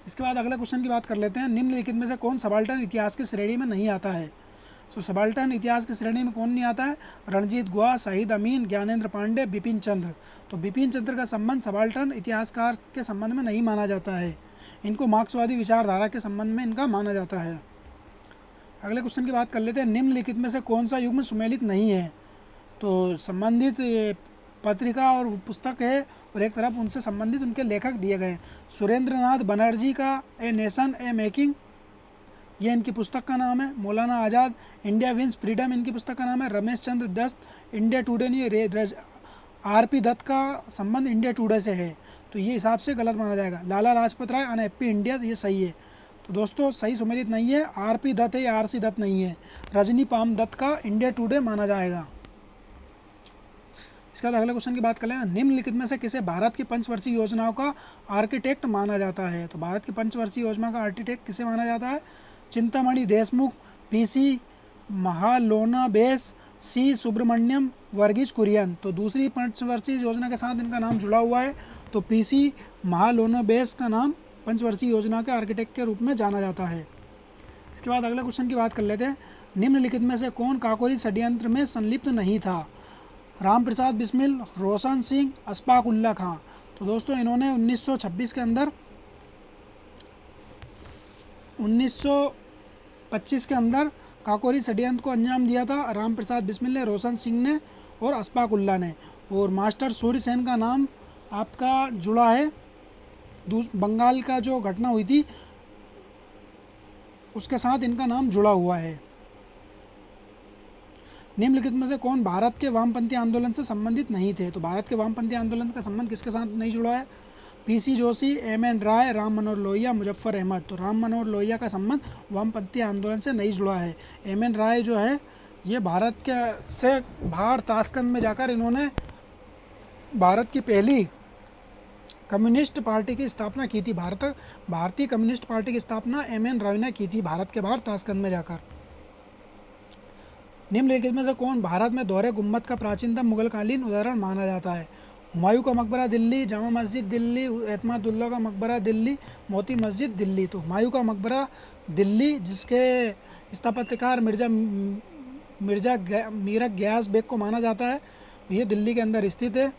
इसके बाद अगले क्वेश्चन की बात कर लेते हैं, निम्नलिखित में से कौन सबाल्टर्न इतिहास की श्रेणी में नहीं आता है? तो सबाल्टर्न इतिहास की श्रेणी में कौन नहीं आता है? रणजीत गुहा, शहीद अमीन, ज्ञानेंद्र पांडे, बिपिन चंद्र। तो बिपिन चंद्र का संबंध सबाल्टर्न इतिहासकार के संबंध में नहीं माना जाता है, इनको मार्क्सवादी विचारधारा के संबंध में इनका माना जाता है। अगले क्वेश्चन की बात कर लेते हैं, निम्नलिखित में से कौन सा युग्म सुमेलित नहीं है? तो संबंधित पत्रिका और पुस्तक है, और एक तरफ उनसे संबंधित उनके लेखक दिए गए हैं। सुरेंद्रनाथ बनर्जी का ए नेशन ए मेकिंग, ये इनकी पुस्तक का नाम है। मौलाना आज़ाद, इंडिया विंस फ्रीडम, इनकी पुस्तक का नाम है। रमेश चंद्र दत्त, इंडिया टुडे, ये आर.पी. दत्त का संबंध इंडिया टुडे से है, तो ये हिसाब से गलत माना जाएगा। लाला लाजपत राय, अन हैप्पी इंडिया, ये सही है। तो दोस्तों सही सुमेलित नहीं है, आर.पी. दत्त है या आर.सी. दत्त नहीं है। रजनी पाम दत्त का इंडिया टुडे माना जाएगा। इसके बाद अगले क्वेश्चन की बात कर लें, निम्नलिखित में से किसे भारत की पंचवर्षीय योजनाओं का आर्किटेक्ट माना जाता है? तो भारत की पंचवर्षीय योजना का आर्किटेक्ट किसे माना जाता है? चिंतामणि देशमुख, पी.सी. महालोनाबेस, सी. सुब्रमण्यम, वर्गीज कुरियन। तो दूसरी पंचवर्षीय योजना के साथ इनका नाम जुड़ा हुआ है, तो पी.सी. महालोनाबेस का नाम पंचवर्षीय योजना के आर्किटेक्ट के रूप में जाना जाता है। इसके बाद अगले क्वेश्चन की बात कर लेते हैं, निम्नलिखित में से कौन काकोरी षड्यंत्र में संलिप्त नहीं था? राम प्रसाद बिस्मिल, रोशन सिंह, अशफाक उल्ला खां। तो दोस्तों इन्होंने 1926 के अंदर 1925 के अंदर काकोरी षड्यंत्र को अंजाम दिया था राम प्रसाद बिस्मिल ने, रोशन सिंह ने और अशफाक उल्ला ने। और मास्टर सूर्य सेन का नाम आपका जुड़ा है बंगाल का जो घटना हुई थी उसके साथ इनका नाम जुड़ा हुआ है। निम्नलिखित में से कौन भारत के वामपंथी आंदोलन से संबंधित नहीं थे? तो भारत के वामपंथी आंदोलन का संबंध किसके साथ नहीं जुड़ा है? पीसी जोशी, एमएन राय, राम मनोहर लोहिया, मुजफ्फर अहमद। तो राम मनोहर लोहिया का संबंध वामपंथी आंदोलन से नहीं जुड़ा है। एमएन राय जो है ये भारत के से बाहर ताशकंद में जाकर इन्होंने भारत की पहली कम्युनिस्ट पार्टी की स्थापना की थी। भारतीय कम्युनिस्ट पार्टी की स्थापना एमएन राय ने की थी भारत के बाहर ताशकंद में जाकर। निम्नलिखित में से कौन भारत में दोहरे गुम्बद का प्राचीनतम मुगलकालीन उदाहरण माना जाता है? हुमायूं का मकबरा दिल्ली, जामा मस्जिद दिल्ली, एतमादुल्ला का मकबरा दिल्ली, मोती मस्जिद दिल्ली। तो हुमायूं का मकबरा दिल्ली जिसके स्थापत्यकार मीरा गयास बेग को माना जाता है, ये दिल्ली के अंदर स्थित है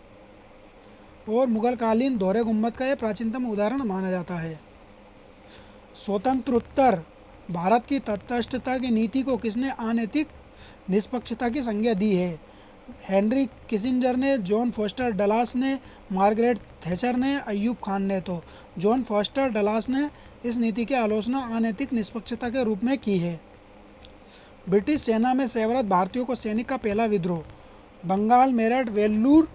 और मुगलकालीन दोहरे गुम्बद का यह प्राचीनतम उदाहरण माना जाता है। स्वतंत्रोत्तर भारत की तटस्थता की नीति को किसने अनैतिक निष्पक्षता की संज्ञा दी है? हेनरी किसिंजर ने, जॉन फोस्टर डलास ने, मार्गरेट थैचर ने, अयूब खान ने। तो जॉन फोस्टर डलास ने इस नीति की आलोचना अनैतिक निष्पक्षता के रूप में की है। ब्रिटिश सेना में सेवारत भारतीयों को सैनिक का पहला विद्रोह बंगाल, मेरठ, वेल्लूर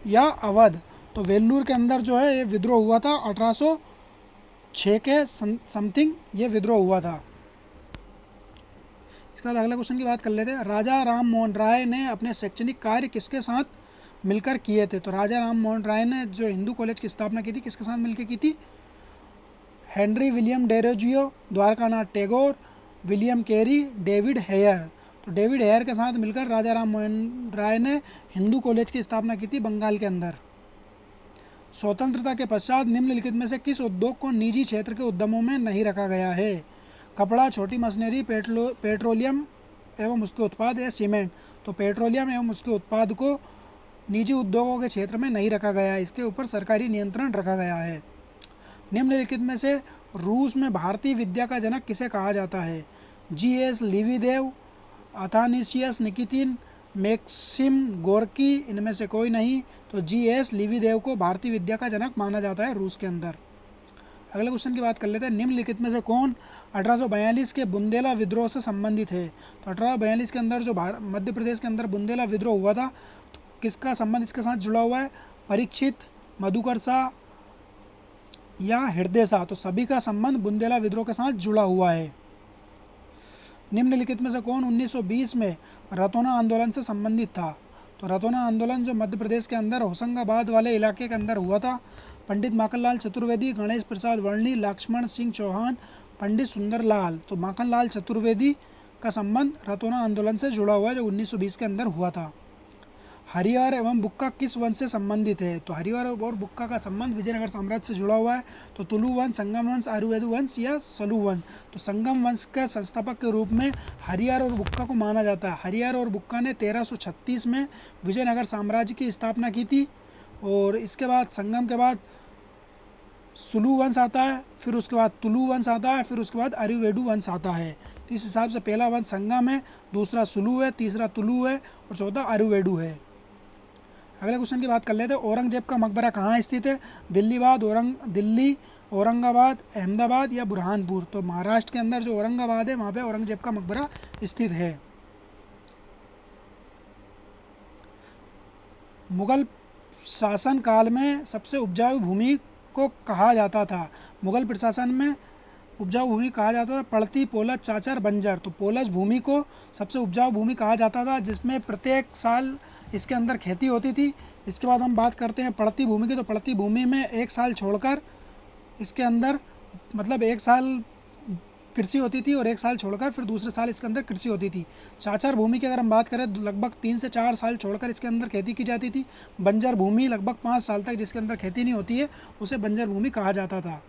या अवध। तो वेल्लूर के अंदर जो है ये विद्रोह हुआ था 1806 के समथिंग ये विद्रोह हुआ था। इसके बाद अगले क्वेश्चन की बात कर लेते हैं। राजा राम मोहन राय ने अपने शैक्षणिक कार्य किसके साथ मिलकर किए थे? तो राजा राम मोहन राय ने जो हिंदू कॉलेज की स्थापना की थी किसके साथ मिलकर की थी? Henry William Derozio, Dwarkanath Tagore, William Carey, David Hare. तो डेविड हेयर के साथ मिलकर राजा राम मोहन राय ने हिंदू कॉलेज की स्थापना की थी बंगाल के अंदर। स्वतंत्रता के पश्चात निम्नलिखित में से किस उद्योग को निजी क्षेत्र के उद्यमों में नहीं रखा गया है? कपड़ा, छोटी मशीनरी, पेट्रोलियम एवं उसके उत्पाद या सीमेंट। तो पेट्रोलियम एवं उसके उत्पाद को निजी उद्योगों के क्षेत्र में नहीं रखा गया है, इसके ऊपर सरकारी नियंत्रण रखा गया है। निम्नलिखित में से रूस में भारतीय विद्या का जनक किसे कहा जाता है? G S Lebedev, Athanasius Nikitin, Maxim Gorky. इनमें से कोई नहीं। तो जीएस लिविदेव को भारतीय विद्या का जनक माना जाता है रूस के अंदर। अगले क्वेश्चन की बात कर लेते हैं। निम्नलिखित में से कौन 1842 के बुंदेला विद्रोह से संबंधित है? तो 1842 के अंदर जो मध्य प्रदेश के अंदर बुंदेला विद्रोह हुआ था, तो किसका संबंध इसके साथ जुड़ा हुआ है? परीक्षित, मधुकर शाह या हृदय शाह। तो सभी का संबंध बुंदेला विद्रोह के साथ जुड़ा हुआ है। निम्नलिखित में से कौन 1920 में रतौना आंदोलन से संबंधित था? तो रतौना आंदोलन जो मध्य प्रदेश के अंदर होशंगाबाद वाले इलाके के अंदर हुआ था। पंडित माखनलाल चतुर्वेदी, गणेश प्रसाद वर्णी, लक्ष्मण सिंह चौहान, पंडित सुंदरलाल। तो माखनलाल चतुर्वेदी का संबंध रतौना आंदोलन से जुड़ा हुआ है जो 1920 के अंदर हुआ था। हरिहर एवं बुक्का किस वंश से संबंधित है? तो हरिहर और बुक्का का संबंध विजयनगर साम्राज्य से जुड़ा हुआ है। तो तुलु वंश, संगम वंश, आयुर्वेदु वंश या सलु वंश। तो संगम वंश के संस्थापक के रूप में हरिहर और बुक्का को माना जाता है। हरिहर और बुक्का ने 1336 में विजयनगर साम्राज्य की स्थापना की थी। और इसके बाद संगम के बाद सुलु वंश आता है, फिर उसके बाद तुलु वंश आता है, फिर उसके बाद आयुर्वेदु वंश आता है। तो इस हिसाब से पहला वंश संगम है, दूसरा सुलु है, तीसरा तुलु है और चौथा आयुर्वेदु है। अगले क्वेश्चन की बात कर लेते हैं। औरंगजेब का मकबरा कहाँ स्थित है? दिल्ली, औरंगाबाद, अहमदाबाद या बुरहानपुर। तो महाराष्ट्र के अंदर जो औरंगाबाद है वहाँ पे औरंगजेब का मकबरा स्थित है। मुगल शासन काल में सबसे उपजाऊ भूमि को कहा जाता था? मुगल प्रशासन में उपजाऊ भूमि कहा जाता था पड़ती, पोलज, चाचर, बंजर। तो पोलज भूमि को सबसे उपजाऊ भूमि कहा जाता था जिसमें प्रत्येक साल इसके अंदर खेती होती थी। इसके बाद हम बात करते हैं पड़ती भूमि की। तो पड़ती भूमि में एक साल छोड़कर इसके अंदर मतलब एक साल कृषि होती थी और एक साल छोड़कर फिर दूसरे साल इसके अंदर कृषि होती थी। चाचर भूमि की अगर हम बात करें लगभग 3 से 4 साल छोड़कर इसके अंदर खेती की जाती थी। बंजर भूमि लगभग 5 साल तक जिसके अंदर खेती नहीं होती है उसे बंजर भूमि कहा जाता था।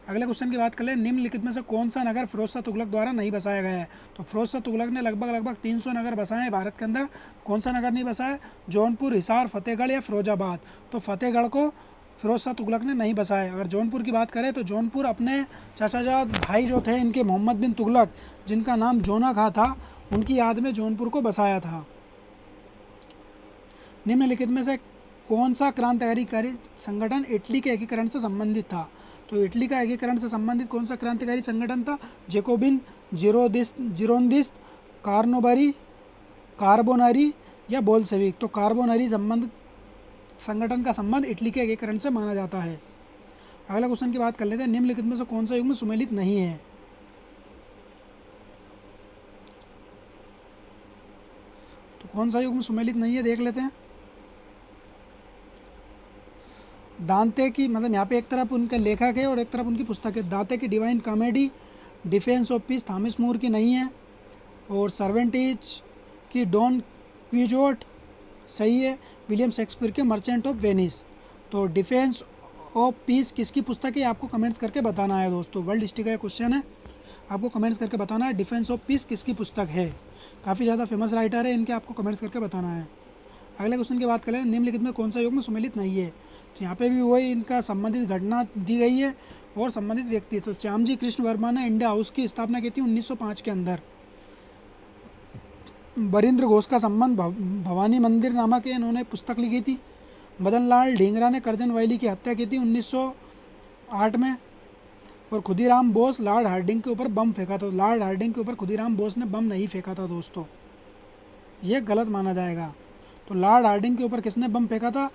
अगले क्वेश्चन की बात कर लें। निम्नलिखित में से कौन सा नगर फिरोज शाह तुगलक द्वारा नहीं बसाया गया है? तो फिरोज शाह तुगलक ने लगभग 300 नगर बसाए हैं भारत के अंदर। कौन सा नगर नहीं बसाया? जौनपुर, हिसार, फतेहगढ़ या फिरोजाबाद। तो फतेहगढ़ को फिरोज शाह तुगलक ने नहीं बसाए। अगर जौनपुर की बात करें तो जौनपुर अपने चाचाजाद भाई जो थे इनके मोहम्मद बिन तुगलक, जिनका नाम जोना खां था, उनकी याद में जौनपुर को बसाया था। निम्नलिखित में से कौन सा क्रांतिकारी संगठन इटली के एकीकरण से संबंधित था? तो इटली का एकीकरण से संबंधित कौन सा क्रांतिकारी संगठन था? जेकोबिन, जिरोंदिस्ट, कार्बोनरी या बोल्शेविक? तो कार्बोनरी संगठन का संबंध इटली के एकीकरण से माना जाता है। अगला क्वेश्चन की बात कर लेते हैं। निम्नलिखित में से कौन सा युग्म सुमेलित नहीं है? तो कौन सा युग्म सुमेलित नहीं है देख लेते हैं। दांते की, मतलब यहाँ पे एक तरफ उनके लेखक है और एक तरफ उनकी पुस्तक है। दांते की divine comedy, defence of peace Thomas More की नहीं है, और सर्वेंटीज की डॉन क्विजोट सही है। विलियम शेक्सपियर के मर्चेंट ऑफ वेनिस। तो डिफेंस ऑफ पीस किसकी पुस्तक है, आपको कमेंट्स करके बताना है दोस्तों। वर्ल्ड हिस्ट्री का क्वेश्चन है, आपको कमेंट्स करके बताना है डिफेंस ऑफ पीस किसकी पुस्तक है। काफ़ी ज़्यादा फेमस राइटर है इनके, आपको कमेंट्स करके बताना है। अगले क्वेश्चन की बात करें, निम्नलिखित में कौन सा युग्म सुमेलित नहीं है? तो यहाँ पे भी वही इनका संबंधित घटना दी गई है और संबंधित व्यक्ति। तो श्यामजी कृष्ण वर्मा ने इंडिया हाउस की स्थापना की थी 1905 के अंदर। बरिंद्र घोष का संबंध भवानी मंदिर नामक इन्होंने पुस्तक लिखी थी। मदन लाल ढींगरा ने करजन वैली की हत्या की थी 1908 में। और खुदीराम बोस लॉर्ड हार्डिंग के ऊपर बम फेंका था। लॉर्ड हार्डिंग के ऊपर खुदीराम बोस ने बम नहीं फेंका था दोस्तों, ये गलत माना जाएगा। तो लॉर्ड हार्डिंग के ऊपर किसने बम फेंका था,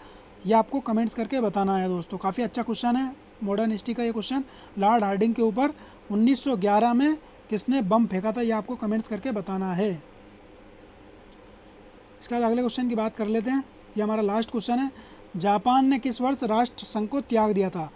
ये आपको कमेंट्स करके बताना है दोस्तों। काफ़ी अच्छा क्वेश्चन है मॉडर्न हिस्ट्री का ये क्वेश्चन। लॉर्ड हार्डिंग के ऊपर 1911 में किसने बम फेंका था, ये आपको कमेंट्स करके बताना है। इसके बाद अगले क्वेश्चन की बात कर लेते हैं, ये हमारा लास्ट क्वेश्चन है। जापान ने किस वर्ष राष्ट्र संघ को त्याग दिया था?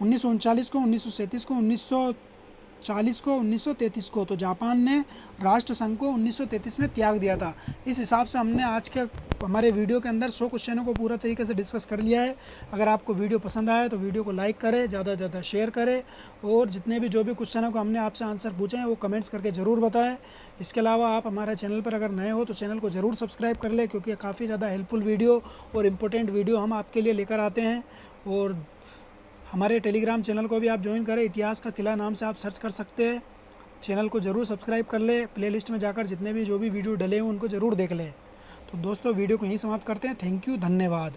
1939 को, 1937 को, 1940 को, 1933 को? तो जापान ने राष्ट्र संघ को 1933 में त्याग दिया था। इस हिसाब से हमने आज के हमारे वीडियो के अंदर 100 क्वेश्चनों को पूरा तरीके से डिस्कस कर लिया है। अगर आपको वीडियो पसंद आया तो वीडियो को लाइक करें, ज़्यादा से ज़्यादा शेयर करें, और जितने भी जो भी क्वेश्चनों को हमने आपसे आंसर पूछे हैं वो कमेंट्स करके ज़रूर बताएं। इसके अलावा आप हमारे चैनल पर अगर नए हो तो चैनल को ज़रूर सब्सक्राइब कर लें, क्योंकि काफ़ी ज़्यादा हेल्पफुल वीडियो और इम्पोर्टेंट वीडियो हम आपके लिए लेकर आते हैं। और हमारे टेलीग्राम चैनल को भी आप ज्वाइन करें, इतिहास का किला नाम से आप सर्च कर सकते हैं। चैनल को ज़रूर सब्सक्राइब कर ले, प्लेलिस्ट में जाकर जितने भी जो भी वीडियो डले हैं उनको ज़रूर देख लें। तो दोस्तों वीडियो को यहीं समाप्त करते हैं। थैंक यू, धन्यवाद।